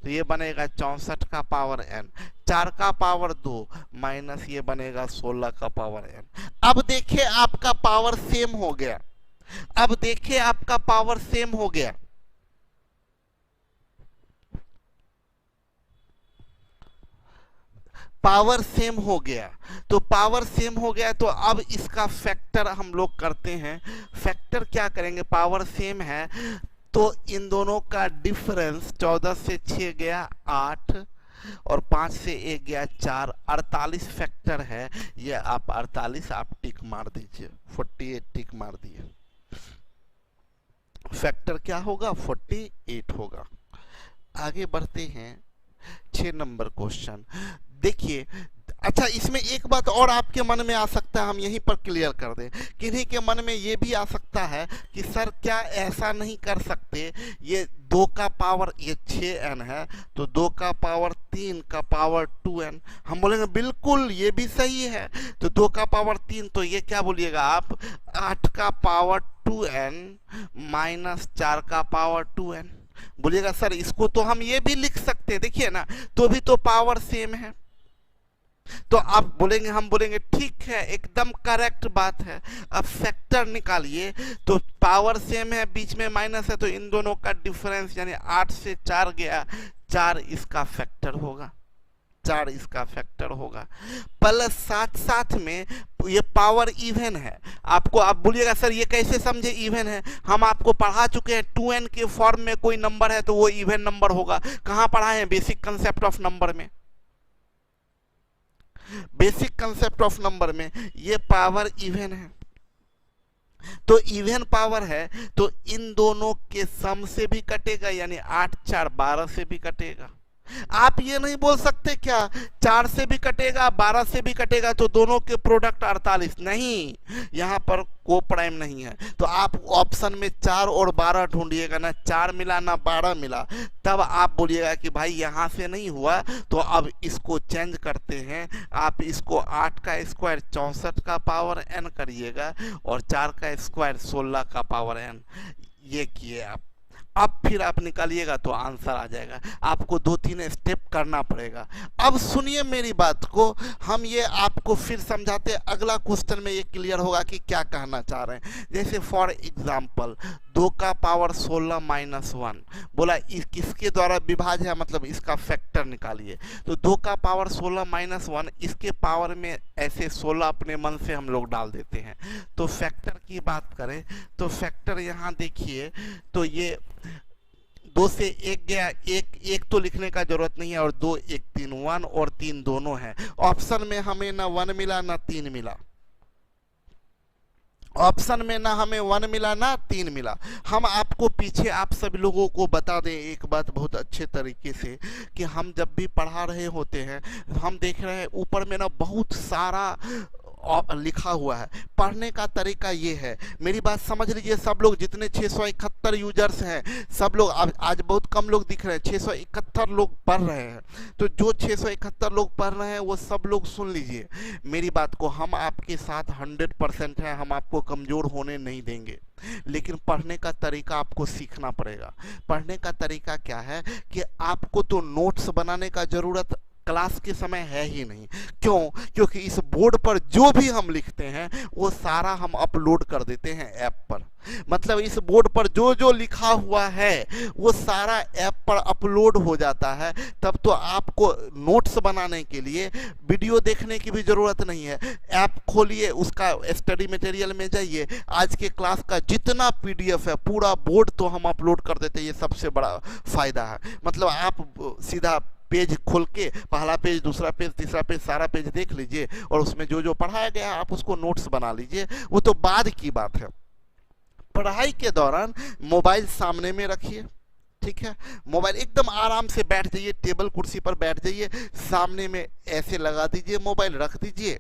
तो ये बनेगा 64 का पावर n। 4 का पावर 2 माइनस ये बनेगा 16 का पावर n। अब देखिए आपका पावर सेम हो गया। अब देखिए आपका पावर सेम हो गया। पावर सेम हो गया, तो पावर सेम हो गया तो अब इसका फैक्टर हम लोग करते हैं। फैक्टर क्या करेंगे? पावर सेम है तो इन दोनों का डिफरेंस 14 से 6 गया 8 और 5 से 1 गया 4, 48 फैक्टर है। ये आप 48 आप टिक मार दीजिए, 48 टिक मार दिए। फैक्टर क्या होगा? 48 होगा। आगे बढ़ते हैं 6 नंबर क्वेश्चन। देखिए, अच्छा इसमें एक बात और आपके मन में आ सकता है, हम यहीं पर क्लियर कर दें। किन्हीं के मन में ये भी आ सकता है कि सर क्या ऐसा नहीं कर सकते, ये 2 का पावर ये 6n है तो 2 का पावर 3 का पावर 2n। हम बोलेंगे बिल्कुल ये भी सही है, तो 2 का पावर 3 तो ये क्या बोलिएगा आप 8 का पावर 2n माइनस 4 का पावर 2n बोलिएगा। सर इसको तो हम ये भी लिख सकते हैं, देखिए ना, तो भी तो पावर सेम है। तो आप बोलेंगे, हम बोलेंगे ठीक है, एकदम करेक्ट बात है। अब फैक्टर निकालिए, तो पावर सेम है, बीच में माइनस है, तो इन दोनों का डिफरेंस यानी 8 से 4 गया, 4 इसका फैक्टर होगा, 4 इसका फैक्टर होगा। प्लस साथ साथ में ये पावर इवन है। आपको आप बोलिएगा सर ये कैसे समझे इवन है, हम आपको पढ़ा चुके हैं 2n के फॉर्म में कोई नंबर है तो वो इवन नंबर होगा। कहाँ पढ़ा है, बेसिक कंसेप्ट ऑफ नंबर में। बेसिक कंसेप्ट ऑफ नंबर में ये पावर इवन है, तो इवन पावर है तो इन दोनों के सम से भी कटेगा, यानी 8 4 12 से भी कटेगा। आप ये नहीं बोल सकते क्या 4 से भी कटेगा 12 से भी कटेगा तो दोनों के प्रोडक्ट 48, नहीं, यहाँ पर को प्राइम नहीं है। तो आप ऑप्शन में 4 और 12 ढूंढिएगा, ना 4 मिला ना 12 मिला, तब आप बोलिएगा कि भाई यहाँ से नहीं हुआ, तो अब इसको चेंज करते हैं। आप इसको 8 का स्क्वायर 64 का पावर n करिएगा और 4 का स्क्वायर 16 का पावर n, ये किए आप। अब फिर आप निकालिएगा तो आंसर आ जाएगा। आपको 2-3 स्टेप करना पड़ेगा। अब सुनिए मेरी बात को, हम ये आपको फिर समझाते, अगला क्वेश्चन में ये क्लियर होगा कि क्या कहना चाह रहे हैं। जैसे फॉर एग्जाम्पल 2 का पावर 16 माइनस 1 बोला, किसके द्वारा विभाज्य है, मतलब इसका फैक्टर निकालिए। तो 2 का पावर 16 माइनस 1, इसके पावर में ऐसे 16 अपने मन से हम लोग डाल देते हैं। तो फैक्टर की बात करें तो फैक्टर यहाँ देखिए, तो ये 2 से 1 गया, एक तो लिखने का जरूरत नहीं है, और 2 1 3, 1 और 3 दोनों है। ऑप्शन में हमें ना 1 मिला ना 3 मिला, ऑप्शन में ना हमें 1 मिला ना 3 मिला। हम आपको पीछे आप सभी लोगों को बता दें एक बात बहुत अच्छे तरीके से, कि हम जब भी पढ़ा रहे होते हैं, हम देख रहे हैं ऊपर में ना बहुत सारा लिखा हुआ है। पढ़ने का तरीका ये है, मेरी बात समझ लीजिए, सब लोग जितने 671 यूजर्स हैं, सब लोग आज बहुत कम लोग दिख रहे हैं, 671 लोग पढ़ रहे हैं। तो जो 671 लोग पढ़ रहे हैं वो सब लोग सुन लीजिए मेरी बात को। हम आपके साथ 100% हैं, हम आपको कमज़ोर होने नहीं देंगे, लेकिन पढ़ने का तरीका आपको सीखना पड़ेगा। पढ़ने का तरीका क्या है कि आपको तो नोट्स बनाने का ज़रूरत क्लास के समय है ही नहीं। क्यों? क्योंकि इस बोर्ड पर जो भी हम लिखते हैं वो सारा हम अपलोड कर देते हैं ऐप पर। मतलब इस बोर्ड पर जो जो लिखा हुआ है वो सारा ऐप पर अपलोड हो जाता है। तब तो आपको नोट्स बनाने के लिए वीडियो देखने की भी ज़रूरत नहीं है। ऐप खोलिए, उसका स्टडी मटेरियल में जाइए, आज के क्लास का जितना PDF है पूरा बोर्ड तो हम अपलोड कर देते हैं। ये सबसे बड़ा फ़ायदा है। मतलब आप सीधा पेज खोल के पहला पेज, दूसरा पेज, तीसरा पेज, सारा पेज देख लीजिए और उसमें जो जो पढ़ाया गया है आप उसको नोट्स बना लीजिए। वो तो बाद की बात है। पढ़ाई के दौरान मोबाइल सामने में रखिए, ठीक है। मोबाइल एकदम आराम से बैठ जाइए, टेबल कुर्सी पर बैठ जाइए, सामने में ऐसे लगा दीजिए, मोबाइल रख दीजिए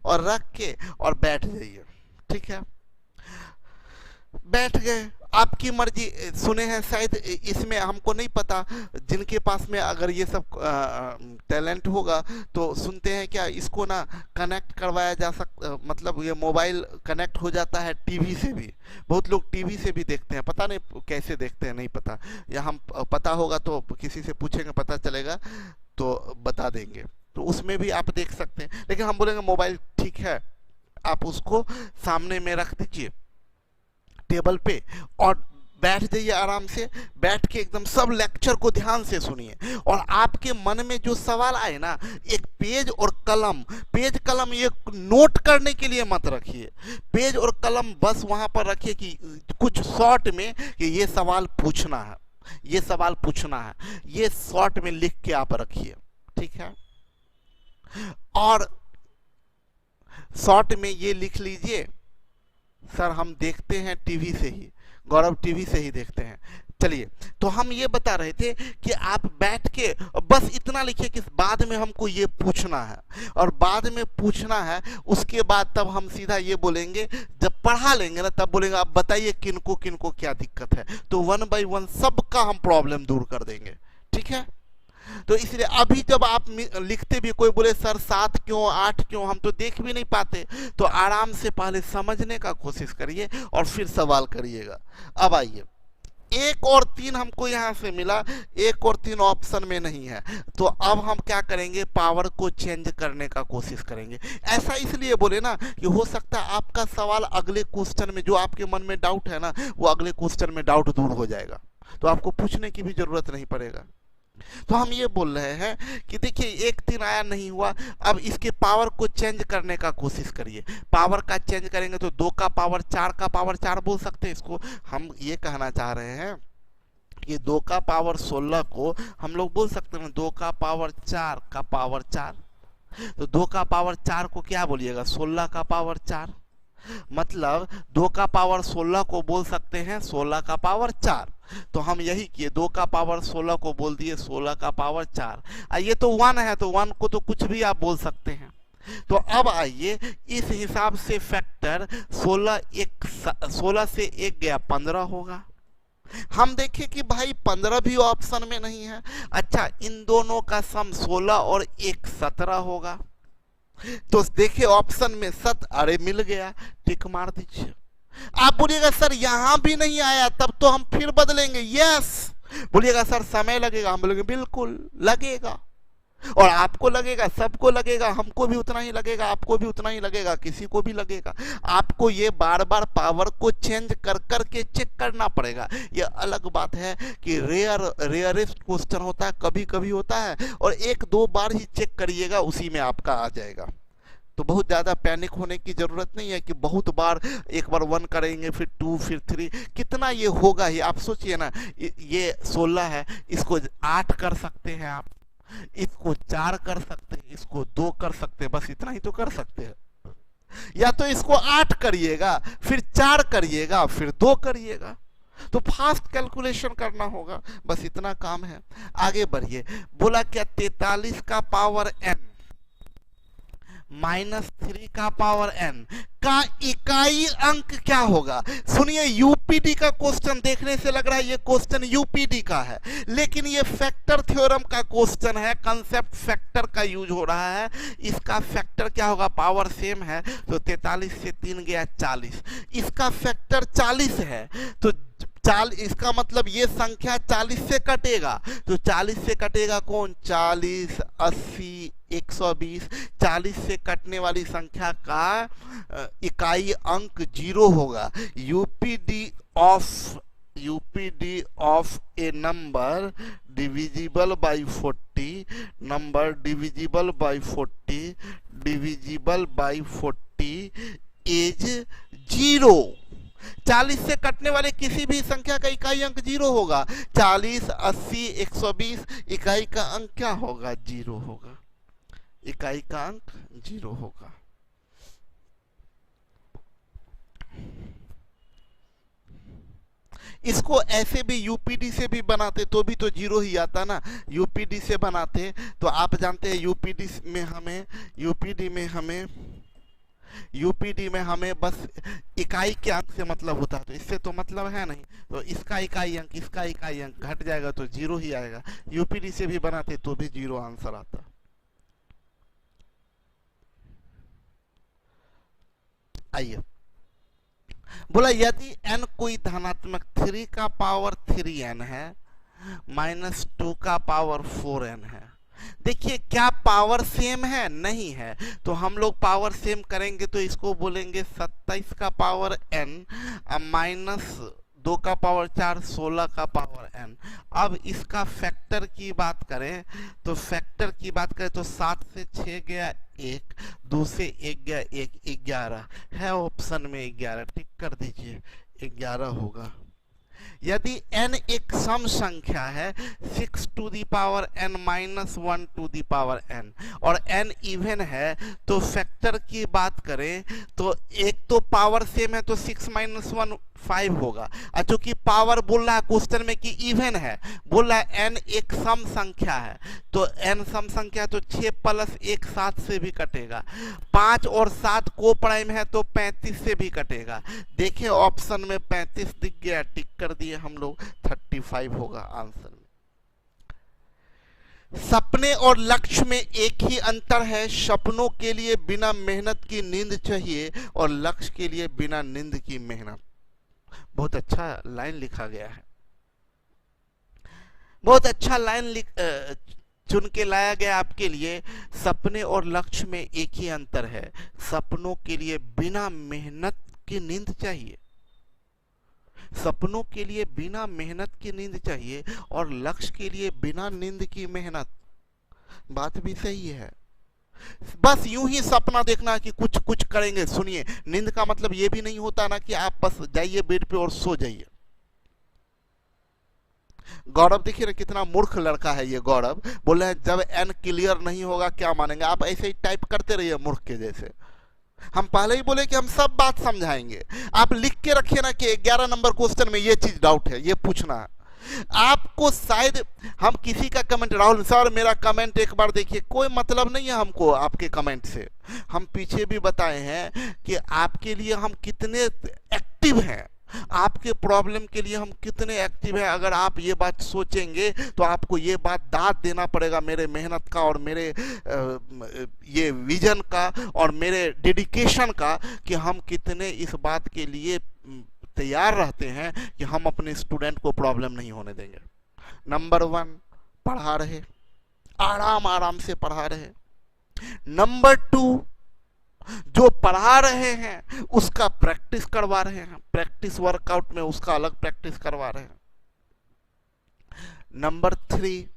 और रख के और बैठ जाइए, ठीक है। बैठ गए, आपकी मर्जी। सुने हैं शायद, इसमें हमको नहीं पता, जिनके पास में अगर ये सब टैलेंट होगा तो सुनते हैं क्या इसको ना कनेक्ट करवाया जा सकता, मतलब ये मोबाइल कनेक्ट हो जाता है टीवी से भी। बहुत लोग टीवी से भी देखते हैं, पता नहीं कैसे देखते हैं, नहीं पता। या हम पता होगा तो किसी से पूछेंगे, पता चलेगा तो बता देंगे। तो उसमें भी आप देख सकते हैं, लेकिन हम बोलेंगे मोबाइल ठीक है, आप उसको सामने में रख दीजिए टेबल पे और बैठ जाइए आराम से। बैठ के एकदम सब लेक्चर को ध्यान से सुनिए और आपके मन में जो सवाल आए ना, एक पेज और कलम, पेज कलम ये नोट करने के लिए मत रखिए, पेज और कलम बस वहां पर रखिए कि कुछ शॉर्ट में कि ये सवाल पूछना है, ये सवाल पूछना है, ये शॉर्ट में लिख के आप रखिए, ठीक है। और शॉर्ट में ये लिख लीजिए, सर हम देखते हैं टीवी से ही, गौरव टीवी से ही देखते हैं, चलिए, तो हम ये बता रहे थे कि आप बैठ के बस इतना लिखिए कि बाद में हमको ये पूछना है, और बाद में पूछना है उसके बाद तब हम सीधा ये बोलेंगे, जब पढ़ा लेंगे ना तब बोलेंगे आप बताइए किनको किनको क्या दिक्कत है, तो 1 by 1 सबका हम प्रॉब्लम दूर कर देंगे। ठीक है, तो इसलिए अभी जब आप लिखते भी कोई बोले सर 7 क्यों 8 क्यों, हम तो देख भी नहीं पाते, तो आराम से पहले समझने का कोशिश करिए और फिर सवाल करिएगा। अब आइए, 1 और 3 हमको यहाँ से मिला, 1 और 3 ऑप्शन में नहीं है, तो अब हम क्या करेंगे, पावर को चेंज करने का कोशिश करेंगे। ऐसा इसलिए बोले ना कि हो सकता है आपका सवाल अगले क्वेश्चन में, जो आपके मन में डाउट है ना, वो अगले क्वेश्चन में डाउट दूर हो जाएगा, तो आपको पूछने की भी जरूरत नहीं पड़ेगा। तो हम ये बोल रहे हैं कि देखिए 1 3 आया नहीं हुआ, अब इसके पावर को चेंज करने का कोशिश करिए। पावर का चेंज करेंगे तो 2 का पावर 4 का पावर 4 बोल सकते हैं इसको। हम ये कहना चाह रहे हैं कि 2 का पावर 16 को हम लोग बोल सकते हैं 2 का पावर 4 का पावर 4, तो 2 का पावर 4 को क्या बोलिएगा, 16 का पावर 4, मतलब 2 का पावर 16 को बोल सकते हैं 16 का पावर 4। तो हम यही किए, 2 का पावर 16 को बोल दिए 16 का पावर 4। ये तो 1 है, तो 1 को तो कुछ भी आप बोल सकते हैं। तो अब आइए, इस हिसाब से फैक्टर 16 से 1 गया 15 होगा। हम देखें कि भाई 15 भी ऑप्शन में नहीं है। अच्छा, इन दोनों का सम 16 और 1 17 होगा, तो देखिए ऑप्शन में अरे मिल गया, टिक मार दीजिए। आप बोलिएगा सर यहां भी नहीं आया, तब तो हम फिर बदलेंगे। यस, बोलिएगा सर समय लगेगा, हम बोलेंगे बिल्कुल लगेगा, और आपको लगेगा, सबको लगेगा, हमको भी उतना ही लगेगा, आपको भी उतना ही लगेगा, किसी को भी लगेगा। आपको ये बार बार पावर को चेंज कर करके चेक करना पड़ेगा। ये अलग बात है कि रेयरेस्ट क्वेश्चन होता है, कभी कभी होता है, और 1-2 बार ही चेक करिएगा, उसी में आपका आ जाएगा। तो बहुत ज़्यादा पैनिक होने की ज़रूरत नहीं है कि बहुत बार, एक बार 1 करेंगे फिर 2 फिर 3, कितना ये होगा ही। आप सोचिए ना, ये 16 है, इसको 8 कर सकते हैं आप, इसको 4 कर सकते हैं, इसको 2 कर सकते हैं, बस इतना ही तो कर सकते हैं। या तो इसको 8 करिएगा, फिर 4 करिएगा, फिर 2 करिएगा, तो फास्ट कैलकुलेशन करना होगा, बस इतना काम है। आगे बढ़िए, बोला क्या 43 का पावर n -3 का पावर n का इकाई अंक क्या होगा। सुनिए, यूपीडी का क्वेश्चन देखने से लग रहा है ये क्वेश्चन यूपीडी का है, लेकिन ये फैक्टर थ्योरम का क्वेश्चन है, कंसेप्ट फैक्टर का यूज हो रहा है। इसका फैक्टर क्या होगा, पावर सेम है, तो 43 से 3 गया 40, इसका फैक्टर 40 है, तो इसका मतलब ये संख्या 40 से कटेगा, तो 40 से कटेगा कौन, 40 80 120, 40 से कटने वाली संख्या का इकाई अंक 0 होगा। UPD of A number divisible by 40, number divisible by 40 divisible by 40 is 0। 40 से कटने वाले किसी भी संख्या का इकाई अंक 0 होगा। 40 80 120, इकाई का अंक क्या होगा, 0 होगा, इकाई का अंक 0 होगा। इसको ऐसे भी यूपीडी से भी बनाते तो भी तो 0 ही आता ना। यूपीडी से बनाते तो आप जानते हैं यूपीडी में हमें बस इकाई के अंक से मतलब होता है, तो इससे तो मतलब है नहीं, तो इसका इकाई अंक घट जाएगा तो 0 ही आएगा। यूपीडी से भी बनाते तो भी 0 आंसर आता। आइए, बोला यदि n कोई धनात्मक 3 का पावर 3n है -2 का पावर 4n है। देखिए क्या पावर सेम है, नहीं है, तो हम लोग पावर सेम करेंगे तो इसको बोलेंगे 27 का पावर n -2 का पावर 4 16 का पावर n। अब इसका फैक्टर की बात करें तो 7 से 6 गया 1, 2 से 1 गया 1, 11 है ऑप्शन में, 11 टिक कर दीजिए, 11 होगा। यदि n एक सम संख्या है 6 to the power n -1 to the power n और n इवन है, तो फैक्टर की बात करें तो एक तो पावर सेम है तो 6 - 1 5 होगा। और चूंकि पावर बोल रहा है क्वेश्चन में कि इवन है, बोल रहा है n एक सम संख्या है, तो n सम संख्या तो 6 प्लस 1 7 से भी कटेगा, 5 और 7 को प्राइम है तो 35 से भी कटेगा। देखें ऑप्शन में 35 दिख गया, टिक कर दिए हम लोग, 35 होगा आंसर में। सपने और लक्ष्य में एक ही अंतर है, सपनों के लिए बिना मेहनत की नींद चाहिए और लक्ष्य के लिए बिना नींद की मेहनत। बहुत अच्छा लाइन लिखा गया है, बहुत अच्छा लाइन चुन के लाया गया आपके लिए। सपने और लक्ष्य में एक ही अंतर है, सपनों के लिए बिना मेहनत की नींद चाहिए, सपनों के लिए बिना मेहनत की नींद चाहिए और लक्ष्य के लिए बिना नींद की मेहनत। बात भी सही है। बस यूं ही सपना देखना कि कुछ कुछ करेंगे। सुनिए, नींद का मतलब ये भी नहीं होता ना कि आप बस जाइए बेड पे और सो जाइए। गौरव देखिए ना, कितना मूर्ख लड़का है ये गौरव। बोले हैं जब एन क्लियर नहीं होगा क्या मानेंगे। आप ऐसे ही टाइप करते रहिए मूर्ख के जैसे। हम पहले ही बोले कि हम सब बात समझाएंगे। आप लिख के रखिए ना कि 11 नंबर क्वेश्चन में ये चीज डाउट है, ये पूछना है आपको। शायद हम किसी का कमेंट, राहुल सर मेरा कमेंट एक बार देखिए, कोई मतलब नहीं है हमको आपके कमेंट से। हम पीछे भी बताए हैं कि आपके लिए हम कितने एक्टिव हैं, आपके प्रॉब्लम के लिए हम कितने एक्टिव हैं। अगर आप ये बात सोचेंगे तो आपको ये बात दाद देना पड़ेगा मेरे मेहनत का और मेरे ये विजन का और मेरे डेडिकेशन का, कि हम कितने इस बात के लिए तैयार रहते हैं कि हम अपने स्टूडेंट को प्रॉब्लम नहीं होने देंगे। नंबर 1, पढ़ा रहे, आराम आराम से पढ़ा रहे। नंबर 2, जो पढ़ा रहे हैं उसका प्रैक्टिस करवा रहे हैं, प्रैक्टिस वर्कआउट में उसका अलग प्रैक्टिस करवा रहे हैं। नंबर 3,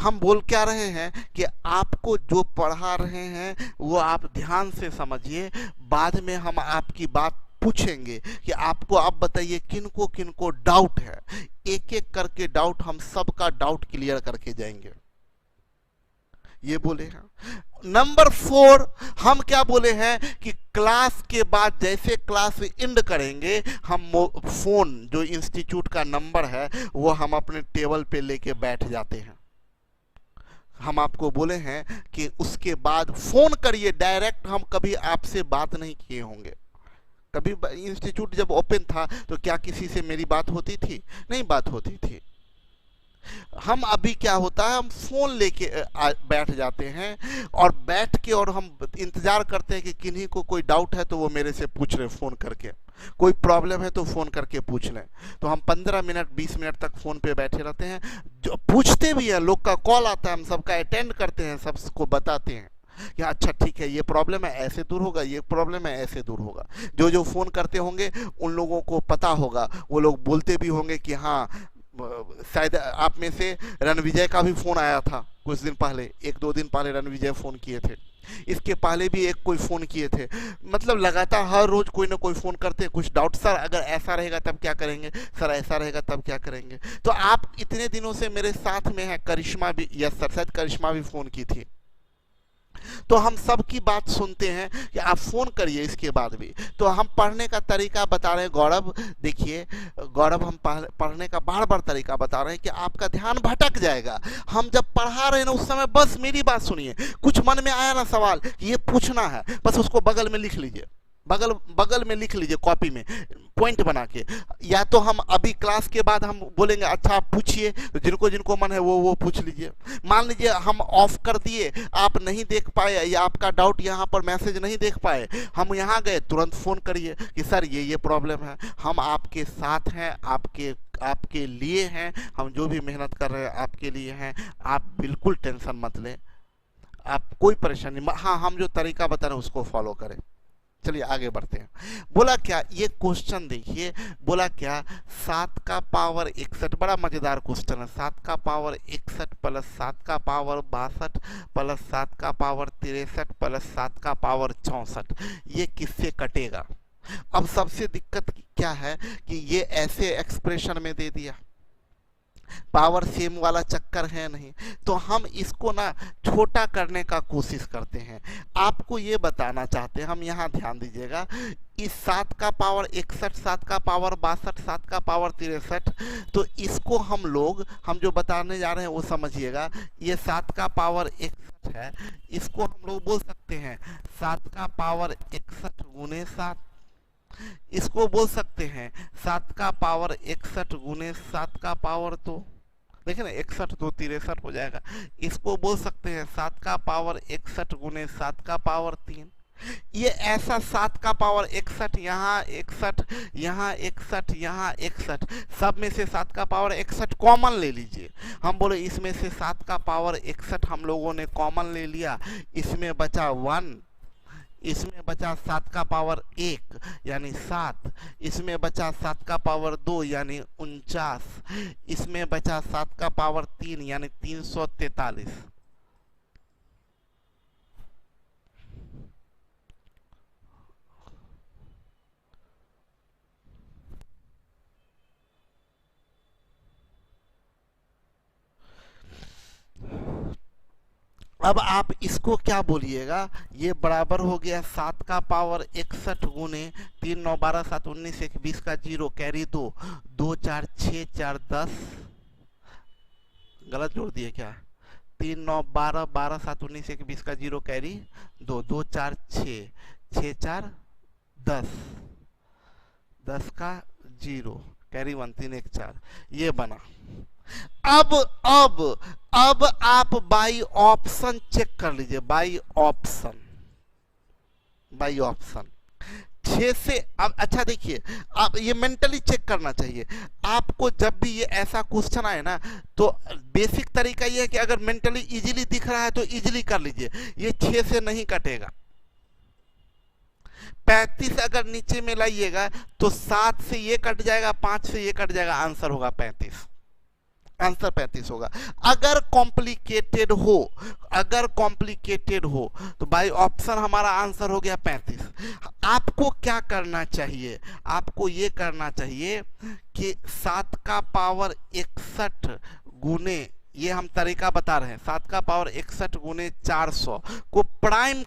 हम बोल क्या रहे हैं कि आपको जो पढ़ा रहे हैं वो आप ध्यान से समझिए, बाद में हम आपकी बात पूछेंगे कि आपको आप बताइए किनको किनको डाउट है। एक एक करके डाउट, हम सबका डाउट क्लियर करके जाएंगे, ये बोले हैं। नंबर 4, हम क्या बोले हैं कि क्लास के बाद जैसे क्लास एंड करेंगे, हम फोन जो इंस्टीट्यूट का नंबर है वो हम अपने टेबल पे लेके बैठ जाते हैं। हम आपको बोले हैं कि उसके बाद फोन करिए, डायरेक्ट हम कभी आपसे बात नहीं किए होंगे। कभी इंस्टीट्यूट जब ओपन था तो क्या किसी से मेरी बात होती थी? नहीं बात होती थी। हम अभी क्या होता है, हम फोन लेके बैठ जाते हैं और बैठ के और हम इंतजार करते हैं कि किन्हीं को कोई डाउट है तो वो मेरे से पूछ रहे फोन करके, कोई प्रॉब्लम है तो फोन करके पूछ लें। तो हम 15 मिनट 20 मिनट तक फोन पे बैठे रहते हैं, जो पूछते भी हैं, लोग का कॉल आता है, हम सबका अटेंड करते हैं, सबको बताते हैं कि अच्छा ठीक है ये प्रॉब्लम है ऐसे दूर होगा, ये प्रॉब्लम है ऐसे दूर होगा। जो जो फोन करते होंगे उन लोगों को पता होगा, वो लोग बोलते भी होंगे कि हाँ, शायद आप में से रणविजय का भी फोन आया था कुछ दिन पहले, 1-2 दिन पहले रणविजय फोन किए थे, इसके पहले भी एक कोई फोन किए थे। मतलब लगातार हर रोज कोई ना कोई फोन करते हैं, कुछ डाउट, सर अगर ऐसा रहेगा तब क्या करेंगे, सर ऐसा रहेगा तब क्या करेंगे। तो आप इतने दिनों से मेरे साथ में है। करिश्मा भी, यस सर, शायद करिश्मा भी फोन की थी। तो हम सब की बात सुनते हैं कि आप फोन करिए इसके बाद भी। तो हम पढ़ने का तरीका बता रहे हैं गौरव, देखिए गौरव, हम पढ़ने का बार बार तरीका बता रहे हैं कि आपका ध्यान भटक जाएगा। हम जब पढ़ा रहे हैं ना उस समय बस मेरी बात सुनिए, कुछ मन में आया ना सवाल ये पूछना है, बस उसको बगल में लिख लीजिए, बगल में लिख लीजिए कॉपी में पॉइंट बना के। या तो हम अभी क्लास के बाद हम बोलेंगे अच्छा आप पूछिए, तो जिनको जिनको मन है वो पूछ लीजिए। मान लीजिए हम ऑफ कर दिए, आप नहीं देख पाए या आपका डाउट यहाँ पर मैसेज नहीं देख पाए, हम यहाँ गए, तुरंत फ़ोन करिए कि सर ये प्रॉब्लम है, हम आपके साथ हैं, आपके लिए हैं, हम जो भी मेहनत कर रहे हैं आपके लिए हैं, आप बिल्कुल टेंशन मत लें, आप कोई परेशानी, हाँ हम जो तरीका बता रहे हैं उसको फॉलो करें। चलिए आगे बढ़ते हैं। बोला क्या, ये क्वेश्चन देखिए, बोला क्या 7 का पावर 61, बड़ा मजेदार क्वेश्चन है। 7 का पावर 61 प्लस 7 का पावर 62 प्लस 7 का पावर 63 प्लस 7 का पावर 64, ये किससे कटेगा? अब सबसे दिक्कत क्या है कि ये ऐसे एक्सप्रेशन में दे दिया, पावर सेम वाला चक्कर है नहीं। तो हम इसको ना छोटा करने का कोशिश करते हैं। आपको ये बताना चाहते हैं हम, यहाँ ध्यान दीजिएगा, इस 7 का पावर 61, 7 का पावर 62, 7 का पावर 63, तो इसको हम जो बताने जा रहे हैं वो समझिएगा। ये 7 का पावर 61 है, इसको हम लोग बोल सकते हैं 7 का पावर 61 गुने 7। इसको बोल सकते हैं 7 का पावर 61 गुने 7 का पावर 2। देखिए ना, 61 2 63 हो जाएगा। इसको बोल सकते हैं 7 का पावर 61 गुने 7 का पावर 3। ये ऐसा 7 का पावर 61, यहाँ 61, यहाँ 61, यहाँ 61, सब में से 7 का पावर 61 कॉमन ले लीजिए। हम बोले इसमें से 7 का पावर 61 हम लोगों ने कॉमन ले लिया, इसमें बचा 1, इसमें बचा 7 का पावर 1 यानी 7, इसमें बचा 7 का पावर 2 यानी 49, इसमें बचा 7 का पावर 3 यानी 343। अब आप इसको क्या बोलिएगा, ये बराबर हो गया 7 का पावर 61 गुने 3 9 12 7 19 1 20 का 0 कैरी 2 2 4 6 4 10, गलत जोड़ दिए क्या, 3 9 12 12 7 19 1 20 का 0 कैरी 2 2 4 6 6 4 10 10 का 0 कैरी 1 3 1 4, ये बना। अब आप बाई ऑप्शन चेक कर लीजिए, बाई ऑप्शन 6 से। अब अच्छा देखिए, आप ये मेंटली चेक करना चाहिए आपको। जब भी ये ऐसा क्वेश्चन आए ना, तो बेसिक तरीका ये है कि अगर मेंटली इजीली दिख रहा है तो इजीली कर लीजिए, ये 6 से नहीं कटेगा। 35 अगर नीचे में लाइएगा तो 7 से ये कट जाएगा, 5 से ये कट जाएगा, आंसर होगा 35, आंसर 35 होगा। अगर कॉम्प्लिकेटेड हो तो बाय ऑप्शन हमारा आंसर हो गया 35। आपको क्या करना चाहिए, आपको ये करना चाहिए कि 7 का पावर 61 गुने, ये हम तरीका बता रहे हैं, 7 का पावर 61 गुने 400 को प्राइम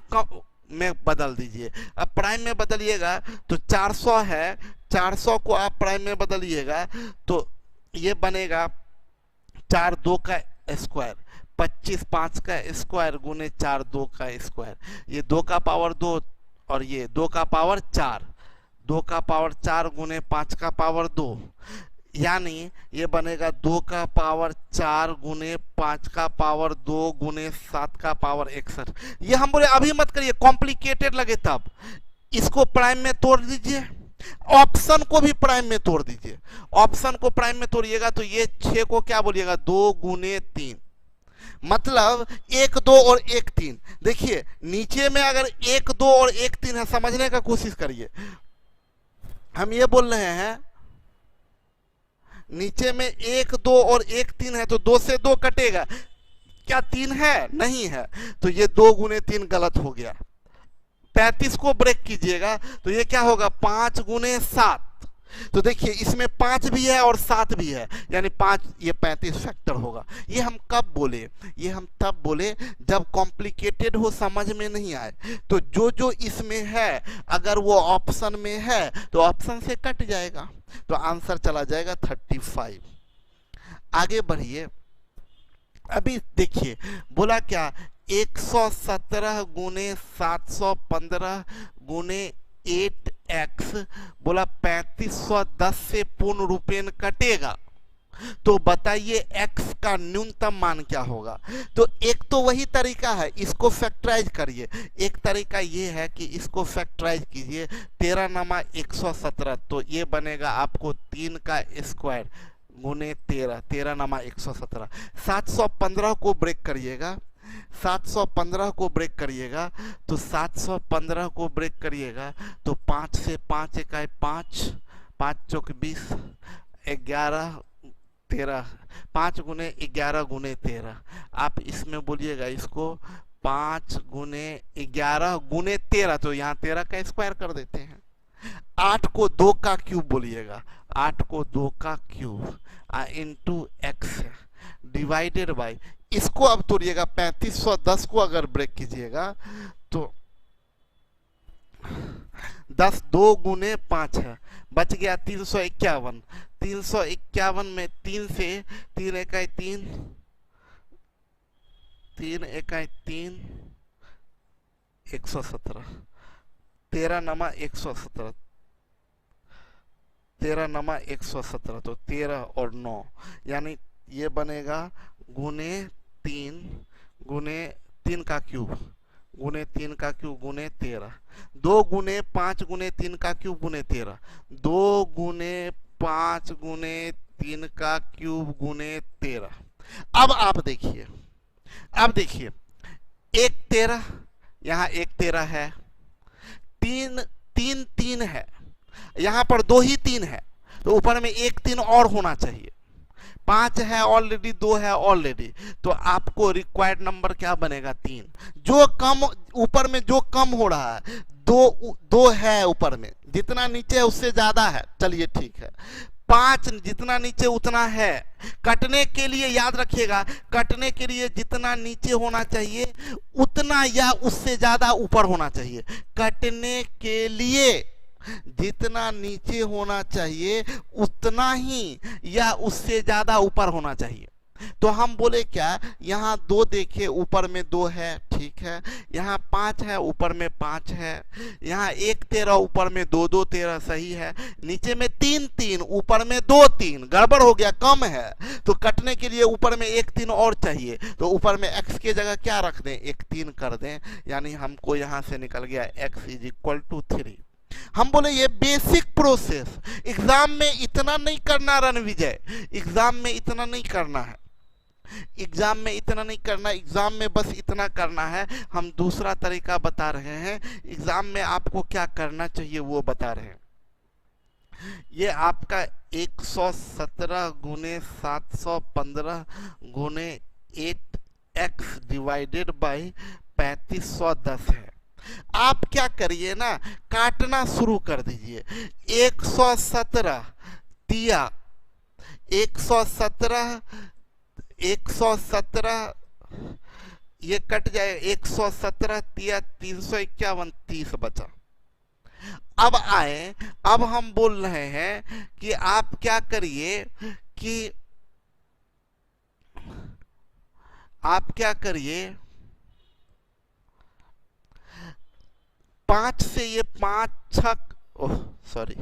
में बदल दीजिए। अब प्राइम में बदलिएगा तो 400 है, 400 को आप प्राइम में बदलिएगा तो ये बनेगा 4 2 का स्क्वायर 25 5 का स्क्वायर गुने 4 2 का स्क्वायर, ये 2 का पावर 2 और ये 2 का पावर 4, 2 का पावर 4 गुने 5 का पावर 2, यानी ये बनेगा 2 का पावर 4 गुने 5 का पावर 2 गुने 7 का पावर 61। ये हम बोले अभी मत करिए, कॉम्प्लिकेटेड लगे तब इसको प्राइम में तोड़ दीजिए, ऑप्शन को भी प्राइम में तोड़ दीजिए। ऑप्शन को प्राइम में तोड़िएगा तो ये 6 को क्या बोलिएगा, 2 गुने 3, मतलब 1 2 और 1 3। देखिए नीचे में अगर 1 2 और 1 3 है, समझने का कोशिश करिए। हम ये बोल रहे हैं नीचे में 1 2 और 1 3 है तो 2 से 2 कटेगा, क्या 3 है, नहीं है, तो ये 2 गुने 3 गलत हो गया। 35 को ब्रेक कीजिएगा तो ये क्या होगा, 5 गुने 7। तो देखिए इसमें 5 भी है और 7 भी है, यानी 5, ये 35 फैक्टर होगा। ये हम कब बोले, ये हम तब बोले जब कॉम्प्लिकेटेड हो, समझ में नहीं आए। तो जो जो इसमें है अगर वो ऑप्शन में है तो ऑप्शन से कट जाएगा, तो आंसर चला जाएगा 35। आगे बढ़िए। अभी देखिए बोला क्या, 117 गुने 715 गुने 8x, बोला 3510 से पूर्ण रूपेण कटेगा, तो बताइए x का न्यूनतम मान क्या होगा। तो एक तो वही तरीका है, इसको फैक्टराइज करिए। एक तरीका ये है कि इसको फैक्टराइज कीजिए, 13 नमा 117, तो ये बनेगा आपको 3 का स्क्वायर गुने 13, 13 नमा 117। 715 को ब्रेक करिएगा, 715 को ब्रेक करिएगा तो 715 को ब्रेक करिएगा तो 5 से 5 इकाई 5, 5 चौक 20, 11 13, 5 गुने 11 गुने 13। आप इसमें बोलिएगा इसको 5 गुने 11 गुने 13, तो यहाँ 13 का स्क्वायर कर देते हैं। 8 को 2 का क्यूब बोलिएगा, 8 को 2 का क्यूब इंटू एक्स है डिवाइडेड बाय, इसको अब तोड़िएगा 3510 को अगर ब्रेक कीजिएगा तो 10 2 गुने 5 है, बच गया 351। 351 में 3 से 3 इकाई 3, 3 इकाई 3, 117, 13 नमा 117, 13 नमा 117, तो 13 और 9 यानी ये बनेगा गुने 3 गुने 3 का क्यूब गुने 3 का क्यूब गुने 13, 2 गुने 5 गुने 3 का क्यूब गुने 13, 2 गुने 5 गुने 3 का क्यूब गुने 13। अब आप देखिए, अब देखिए, 1 13 यहाँ 1 13 है, 3 3 3 है, यहाँ पर 2 ही 3 है, तो ऊपर में 1 3 और होना चाहिए। 5 है ऑलरेडी, 2 है ऑलरेडी, तो आपको रिक्वायर्ड नंबर क्या बनेगा 3। जो कम ऊपर में जो कम हो रहा है 2 है ऊपर में, जितना नीचे है उससे ज्यादा है, चलिए ठीक है। 5 जितना नीचे उतना है, कटने के लिए याद रखिएगा, कटने के लिए जितना नीचे होना चाहिए उतना या उससे ज्यादा ऊपर होना चाहिए। कटने के लिए जितना नीचे होना चाहिए उतना ही या उससे ज्यादा ऊपर होना चाहिए। तो हम बोले क्या, यहाँ 2 देखिए ऊपर में 2 है, ठीक है, यहाँ 5 है ऊपर में 5 है, यहाँ 1 13 ऊपर में 2 2 13 सही है, नीचे में 3 3 ऊपर में 2 3 गड़बड़ हो गया, कम है, तो कटने के लिए ऊपर में 1 3 और चाहिए, तो ऊपर में x के जगह क्या रख दें 1 3 कर दें, यानी हमको यहाँ से निकल गया x = 3। हम बोले ये बेसिक प्रोसेस, एग्जाम में इतना नहीं करना रणविजय, एग्जाम में इतना नहीं करना है, एग्जाम में इतना नहीं करना, एग्जाम में बस इतना करना है। हम दूसरा तरीका बता रहे हैं, एग्जाम में आपको क्या करना चाहिए वो बता रहे हैं। ये आपका 117 गुने 715 गुने 8x डिवाइडेड बाई 3510 है। आप क्या करिए ना, काटना शुरू कर दीजिए। 117 तिया 117 117 ये कट जाए, 117 तिया 351 30 बचा। अब आए, अब हम बोल रहे हैं कि आप क्या करिए कि आप क्या करिए, 5 से ये 5 छक, ओह सॉरी,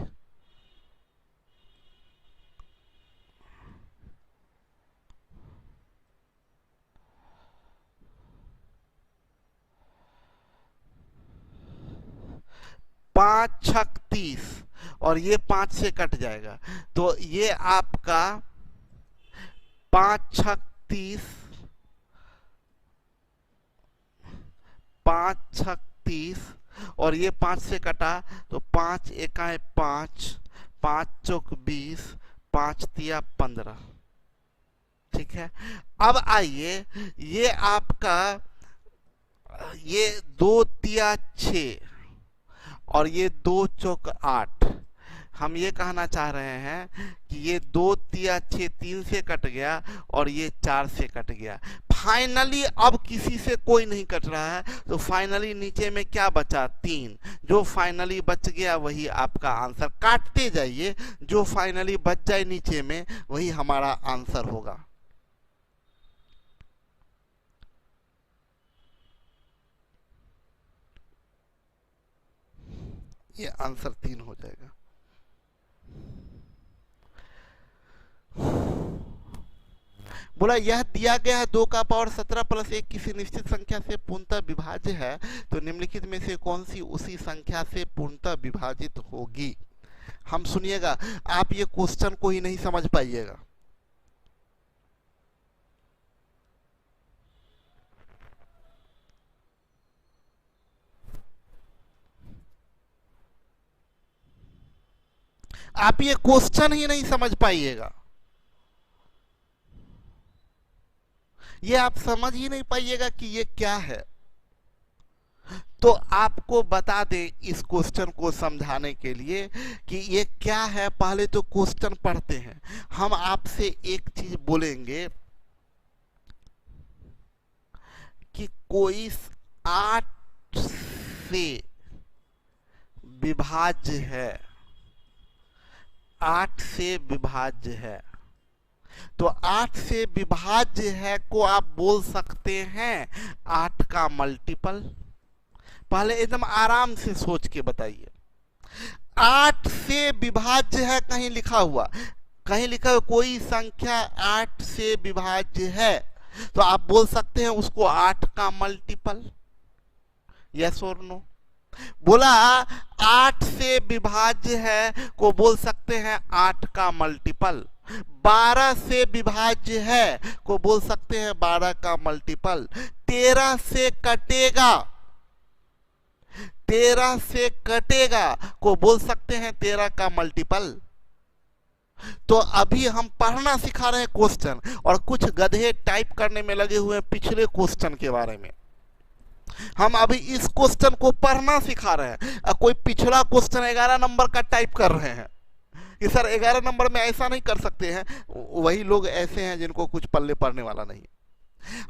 पांच छक 30 और ये 5 से कट जाएगा, तो ये आपका 5 छक 30, 5 छक 30 और ये 5 से कटा तो 5 एकाएं 5, 5 चौक 20, 5 तिया 15, ठीक है। अब आइए, ये आपका ये 2 तिया 6 और ये 2 चौक 8। हम ये कहना चाह रहे हैं कि ये 2 तिया 6 3 से कट गया और ये 4 से कट गया। फाइनली अब किसी से कोई नहीं कट रहा है, तो फाइनली नीचे में क्या बचा 3, जो फाइनली बच गया वही आपका आंसर। काटते जाइए, जो फाइनली बच जाए नीचे में वही हमारा आंसर होगा। ये आंसर 3 हो जाएगा। बोला यह दिया गया है 2 का पावर 17 प्लस 1 किसी निश्चित संख्या से पूर्णतः विभाज्य है, तो निम्नलिखित में से कौन सी उसी संख्या से पूर्णतः विभाजित होगी। हम सुनिएगा, आप ये क्वेश्चन को ही नहीं समझ पाइएगा। आप ये क्वेश्चन ही नहीं समझ पाइएगा, ये आप समझ ही नहीं पाइएगा कि ये क्या है। तो आपको बता दें इस क्वेश्चन को समझाने के लिए कि ये क्या है। पहले तो क्वेश्चन पढ़ते हैं। हम आपसे एक चीज बोलेंगे कि कोई 8 से विभाज्य है, 8 से विभाज्य है, तो 8 से विभाज्य है को आप बोल सकते हैं 8 का मल्टीपल। पहले एकदम आराम से सोच के बताइए। 8 से विभाज्य है, कहीं लिखा हुआ, कहीं लिखा हुआ कोई संख्या 8 से विभाज्य है, तो आप बोल सकते हैं उसको 8 का मल्टीपल। यस और नो? बोला 8 से विभाज्य है को बोल सकते हैं 8 का मल्टीपल। 12 से विभाज्य है को बोल सकते हैं 12 का मल्टीपल। 13 से कटेगा, 13 से कटेगा को बोल सकते हैं 13 का मल्टीपल। तो अभी हम पढ़ना सिखा रहे हैं क्वेश्चन, और कुछ गधे टाइप करने में लगे हुए हैं पिछले क्वेश्चन के बारे में। हम अभी इस क्वेश्चन को पढ़ना सिखा रहे हैं। कोई पिछला क्वेश्चन 11 नंबर का टाइप कर रहे हैं कि सर 11 नंबर में ऐसा नहीं कर सकते हैं। वही लोग ऐसे हैं जिनको कुछ पल्ले पड़ने वाला नहीं।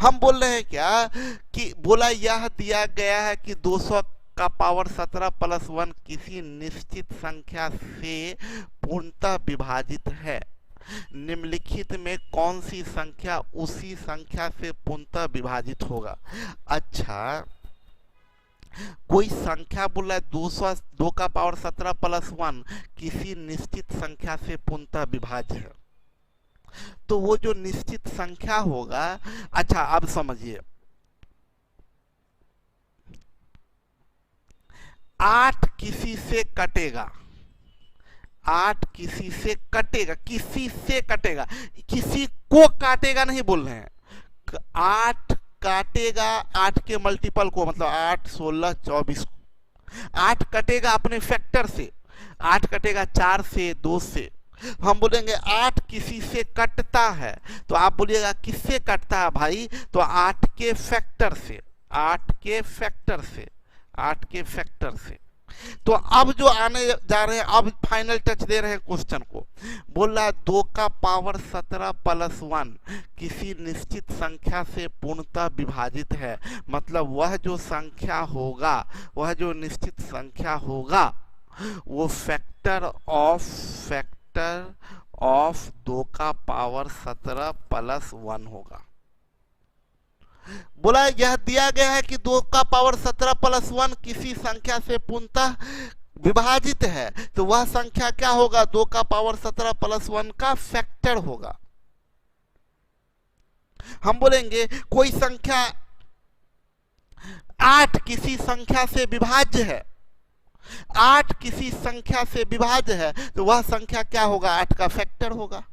हम बोल रहे हैं क्या कि बोला यह दिया गया है कि 200 का पावर 17 प्लस 1 किसी निश्चित संख्या से पूर्णतः विभाजित है। निम्नलिखित में कौन सी संख्या उसी संख्या से पूर्णतः विभाजित होगा। अच्छा, कोई संख्या बोला है 2 का पावर 17 प्लस 1 किसी निश्चित संख्या से पूर्णतः विभाज्य है, तो वो जो निश्चित संख्या होगा, अच्छा अब समझिए, 8 किसी से कटेगा, 8 किसी से कटेगा, किसी से कटेगा, किसी को काटेगा नहीं बोल रहे हैं। 8 काटेगा 8 के मल्टीपल को, मतलब 8, 16, 24 को। 8 कटेगा अपने फैक्टर से, 8 कटेगा 4 से, 2 से। हम बोलेंगे 8 किसी से कटता है, तो आप बोलिएगा किससे कटता है भाई, तो 8 के फैक्टर से, 8 के फैक्टर से, 8 के फैक्टर से। तो अब जो आने जा रहे हैं, अब फाइनल टच दे रहे हैं क्वेश्चन को। बोल रहा है 2 का पावर 17 प्लस 1 किसी निश्चित संख्या से पूर्णतः विभाजित है, मतलब वह जो संख्या होगा, वह जो निश्चित संख्या होगा, वो फैक्टर ऑफ 2 का पावर 17 प्लस 1 होगा। बोला यह दिया गया है कि 2 का पावर 17 प्लस 1 किसी संख्या से पूर्णतः विभाजित है, तो वह संख्या क्या होगा, 2 का पावर 17 प्लस 1 का फैक्टर होगा। हम बोलेंगे कोई संख्या 8 किसी संख्या से विभाज्य है, 8 किसी संख्या से विभाज्य है, तो वह संख्या क्या होगा, 8 का फैक्टर होगा।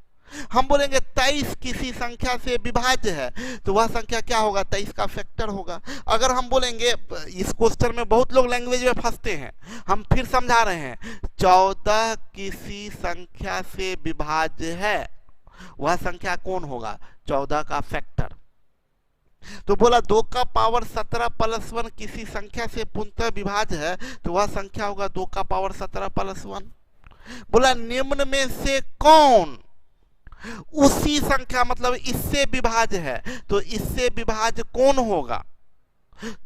हम बोलेंगे 23 किसी संख्या से विभाज्य है, तो वह संख्या क्या होगा, 23 का फैक्टर होगा। अगर हम बोलेंगे, इस क्वेश्चन में बहुत लोग लैंग्वेज में फंसते हैं, हम फिर समझा रहे हैं, 14 किसी संख्या से विभाज्य है, वह संख्या कौन होगा, 14 का फैक्टर। तो बोला 2 का पावर 17 प्लस 1 किसी संख्या से पूर्णतः विभाज्य है, तो वह संख्या होगा 2 का पावर 17 प्लस 1। बोला निम्न में से कौन उसी संख्या, मतलब इससे विभाज्य है, तो इससे विभाज्य कौन होगा,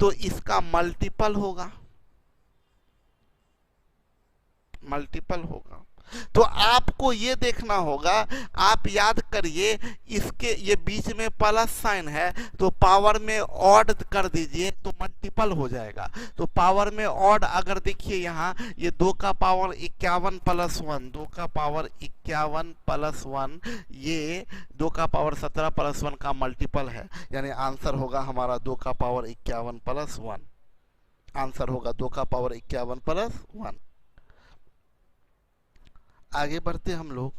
तो इसका मल्टीपल होगा, मल्टीपल होगा। तो आपको ये देखना होगा, आप याद करिए, इसके ये बीच में प्लस साइन है, तो पावर में ऑड कर दीजिए तो मल्टीपल हो जाएगा। तो पावर में ऑड अगर देखिए यहाँ, ये 2 का पावर 51 प्लस 1, 2 का पावर 51 प्लस 1, ये 2 का पावर 17 प्लस 1 का मल्टीपल है, यानी आंसर होगा हमारा 2 का पावर 51 प्लस 1। आंसर होगा 2 का पावर 51 प्लस 1। आगे बढ़ते हम लोग।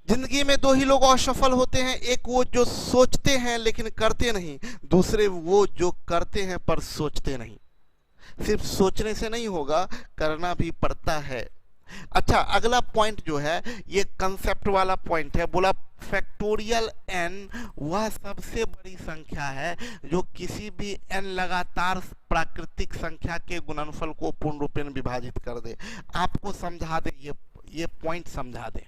जिंदगी में 2 ही लोग असफल होते हैं, एक वो जो सोचते हैं लेकिन करते नहीं, दूसरे वो जो करते हैं पर सोचते नहीं। सिर्फ सोचने से नहीं होगा, करना भी पड़ता है। अच्छा, अगला पॉइंट जो है ये कंसेप्ट वाला पॉइंट है। बोला फैक्टोरियल n वह सबसे बड़ी संख्या है जो किसी भी n लगातार प्राकृतिक संख्या के गुणनफल को पूर्ण रूपेण विभाजित कर दे। आपको समझा दे, ये पॉइंट समझा दे।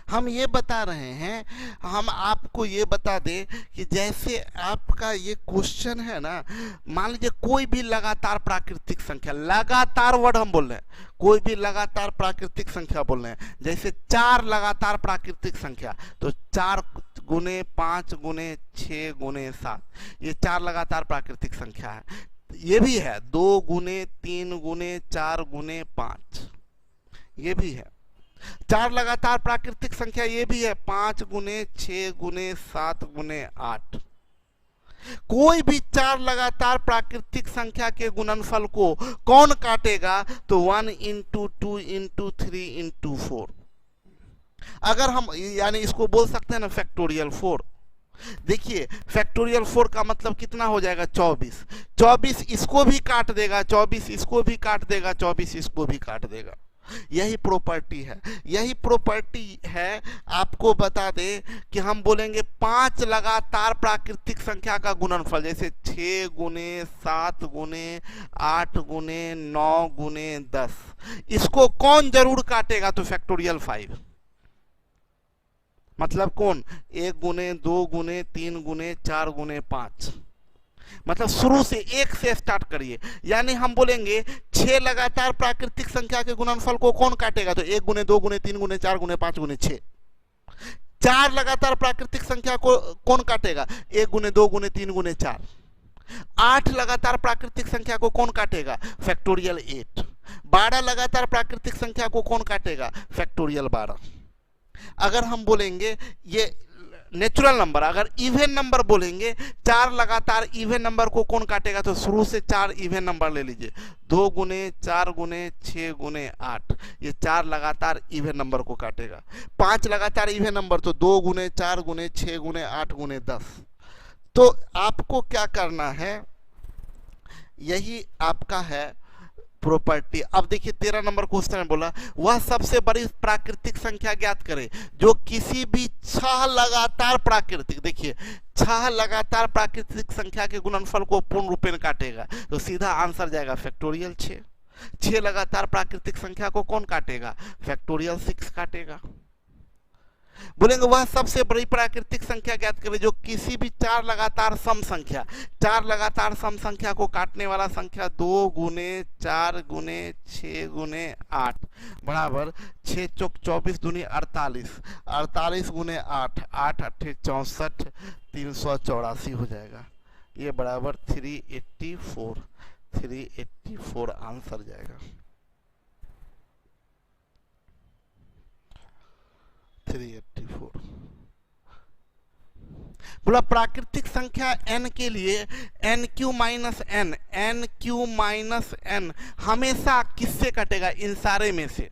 हम ये बता रहे हैं, हम आपको ये बता दें कि जैसे आपका ये क्वेश्चन है ना, मान लीजिए कोई भी लगातार प्राकृतिक संख्या, लगातार वर्ड हम बोल रहे हैं, कोई भी लगातार प्राकृतिक संख्या बोल रहे हैं, जैसे 4 लगातार प्राकृतिक संख्या, तो 4 गुने 5 गुने 6 गुने 7, ये 4 लगातार प्राकृतिक संख्या है। ये भी है 2 गुने 3 गुने 4 गुने 5, ये भी है 4 लगातार प्राकृतिक संख्या, ये भी है 5 गुने 6 गुने 7 गुने 8। कोई भी 4 लगातार प्राकृतिक संख्या के गुणनफल को कौन काटेगा? तो 1 इंटू 2 इंटू 3 इंटू 4। अगर हम यानी इसको बोल सकते हैं ना फैक्टोरियल 4। देखिए फैक्टोरियल 4 का मतलब कितना हो जाएगा? 24। 24 इसको भी काट देगा, 24 इसको भी काट देगा, 24 इसको भी काट देगा। यही प्रॉपर्टी है, यही प्रॉपर्टी है। आपको बता दें कि हम बोलेंगे 5 लगातार प्राकृतिक संख्या का गुणनफल, जैसे 6 गुने 7 गुने 8 गुने 9 गुने 10, इसको कौन जरूर काटेगा? तो फैक्टोरियल 5। मतलब कौन? 1 गुने 2 गुने 3 गुने 4 गुने 5, मतलब शुरू से 1 से स्टार्ट करिए। यानी हम बोलेंगे 6 लगातार प्राकृतिक संख्या के गुणनफल को कौन काटेगा? तो 1 गुने 2 गुने 3 गुने 4 गुने 5 गुने 6। 4 लगातार प्राकृतिक संख्या को कौन काटेगा? 1 गुने 2 गुने 3 गुने 4। 8 लगातार प्राकृतिक संख्या को कौन काटेगा? फैक्टोरियल 8। 12 लगातार प्राकृतिक संख्या को कौन काटेगा? फैक्टोरियल 12। अगर हम बोलेंगे ये नेचुरल नंबर, अगर इवन नंबर बोलेंगे 4 लगातार इवन नंबर को कौन काटेगा? तो शुरू से 4 इवन नंबर ले लीजिए, 2 गुने 4 गुने 6 गुने 8, ये 4 लगातार इवन नंबर को काटेगा। 5 लगातार इवन नंबर, तो 2 गुने 4 गुने 6 गुने 8 गुने 10। तो आपको क्या करना है, यही आपका है प्रॉपर्टी। अब देखिए 13 नंबर क्वेश्चन में बोला वह सबसे बड़ी प्राकृतिक संख्या ज्ञात करें जो किसी भी 6 लगातार प्राकृतिक, देखिए 6 लगातार प्राकृतिक संख्या के गुणनफल को पूर्ण रूपेण काटेगा। तो सीधा आंसर जाएगा फैक्टोरियल 6। 6 लगातार प्राकृतिक संख्या को कौन काटेगा? फैक्टोरियल 6 काटेगा। बोलेंगे वह सबसे बड़ी प्राकृतिक संख्या ज्ञात करें जो किसी भी 4 लगातार सम संख्या, 4 लगातार सम संख्या को काटने वाला संख्या 2 गुने 4 गुने 6 गुने 8 बराबर 6 चौक 24 दूनी 48, 48 गुने 8, 8 अट्ठे 64, 384 हो जाएगा। ये बराबर 384, 384 आंसर जाएगा। 384। बोला प्राकृतिक संख्या n के लिए nq minus n, nq minus n हमेशा किससे कटेगा? इन सारे में से।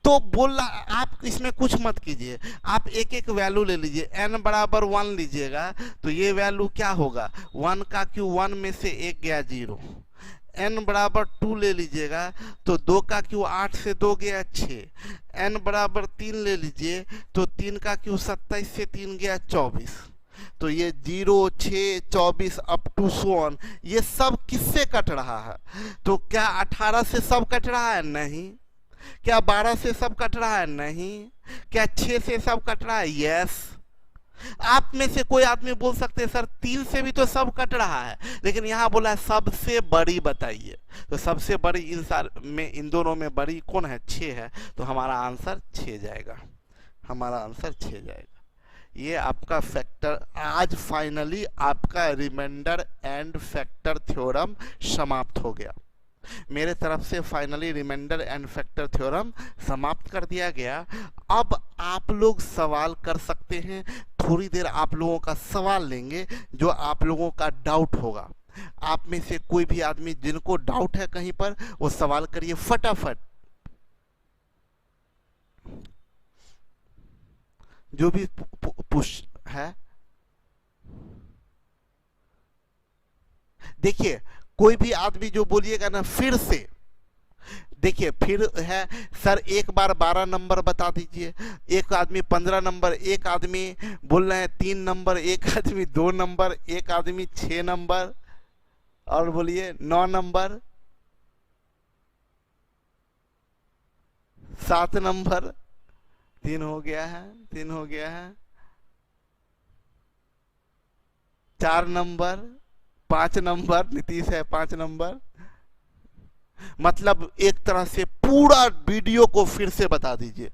तो बोला आप इसमें कुछ मत कीजिए, आप एक एक वैल्यू ले लीजिए। n बराबर 1 लीजिएगा तो ये वैल्यू क्या होगा? 1 का क्यू 1 में से 1 गया 0। n बराबर 2 ले लीजिएगा तो 2 का क्यू 8 से 2 गया 6। n बराबर 3 ले लीजिए तो 3 का क्यू 27 से 3 गया 24। तो ये 0 6 24 अप टू 1 ये सब किससे कट रहा है? तो क्या 18 से सब कट रहा है? नहीं। क्या 12 से सब कट रहा है? नहीं। क्या 6 से सब कट रहा है? यस। आप में से कोई आदमी बोल सकते हैं सर 3 से भी तो सब कट रहा है, लेकिन यहाँ बोला है सबसे बड़ी बताइए। तो सबसे बड़ी इन दोनों में बड़ी कौन है? 6 है। तो हमारा आंसर 6 जाएगा, हमारा आंसर 6 जाएगा। ये आपका फैक्टर, आज फाइनली आपका रिमाइंडर एंड फैक्टर थ्योरम समाप्त हो गया। मेरे तरफ से finally remainder and factor theorem समाप्त कर दिया गया। अब आप लोग सवाल कर सकते हैं, थोड़ी देर आप लोगों का सवाल लेंगे जो आप लोगों का डाउट होगा। आप में से कोई भी आदमी जिनको डाउट है कहीं पर, वो सवाल करिए फटाफट। जो भी पुश है देखिए कोई भी आदमी जो बोलिएगा ना फिर से, देखिए फिर है सर एक बार 12 नंबर बता दीजिए, एक आदमी 15 नंबर, एक आदमी बोल रहे हैं 3 नंबर, एक आदमी 2 नंबर, एक आदमी 6 नंबर, और बोलिए 9 नंबर, 7 नंबर, 3 हो गया है, 3 हो गया है, 4 नंबर, 5 नंबर, नीतीश है 5 नंबर। मतलब एक तरह से पूरा वीडियो को फिर से बता दीजिए।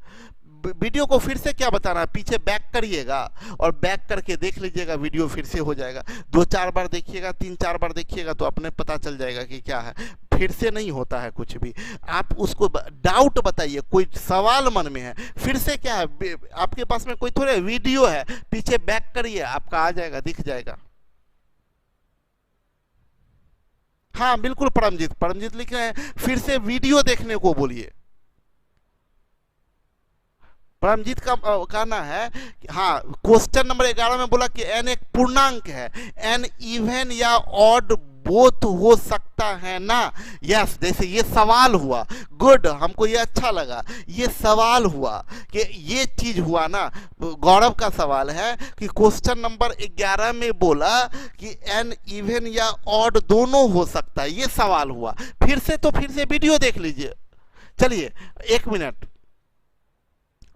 वीडियो को फिर से क्या बताना है, पीछे बैक करिएगा और बैक करके देख लीजिएगा, वीडियो फिर से हो जाएगा। 2-4 बार देखिएगा, 3-4 बार देखिएगा तो अपने पता चल जाएगा कि क्या है। फिर से नहीं होता है कुछ भी, आप उसको डाउट बताइए, कोई सवाल मन में है, फिर से क्या है, आपके पास में कोई थोड़े वीडियो है, पीछे बैक करिए आपका आ जाएगा, दिख जाएगा। हाँ बिल्कुल परमजीत, परमजीत लिख रहे हैं फिर से वीडियो देखने को बोलिए। परमजीत का कहना है कि हाँ, क्वेश्चन नंबर 11 में बोला कि एन एक पूर्णांक है, एन इवन या ऑड बोथ हो सकता है ना। यस, जैसे ये सवाल हुआ, गुड, हमको ये अच्छा लगा, ये सवाल हुआ कि ये चीज हुआ ना। गौरव का सवाल है कि क्वेश्चन नंबर 11 में बोला कि एन इवन या ऑड दोनों हो सकता है, ये सवाल हुआ। फिर से वीडियो देख लीजिए। चलिए 1 मिनट,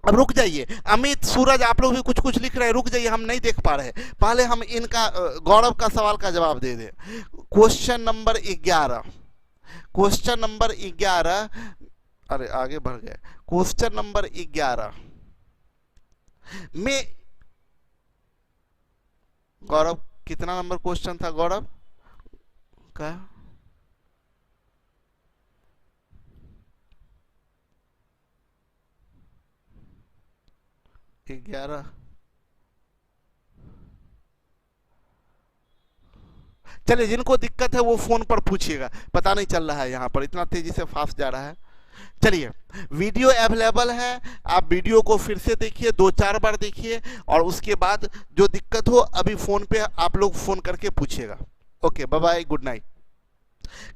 अब रुक जाइए। अमित, सूरज, आप लोग भी कुछ कुछ लिख रहे हैं, रुक जाइए, हम नहीं देख पा रहे। पहले हम इनका गौरव का सवाल का जवाब दे दें। क्वेश्चन नंबर 11, क्वेश्चन नंबर 11, अरे आगे बढ़ गए। क्वेश्चन नंबर 11 में गौरव कितना नंबर क्वेश्चन था गौरव का? 11। चलिए, जिनको दिक्कत है वो फोन पर पूछिएगा, पता नहीं चल रहा है यहाँ पर, इतना तेजी से फास्ट जा रहा है। चलिए, वीडियो अवेलेबल है, आप वीडियो को फिर से देखिए, 2-4 बार देखिए, और उसके बाद जो दिक्कत हो अभी फोन पे आप लोग फोन करके पूछिएगा। Okay, bye bye, good night.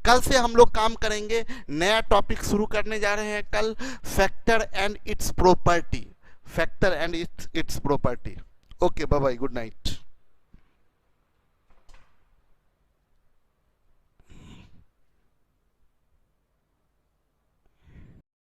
कल से हम लोग काम करेंगे, नया टॉपिक शुरू करने जा रहे हैं कल, factor and its property, factor and its property. Okay, bye bye, good night.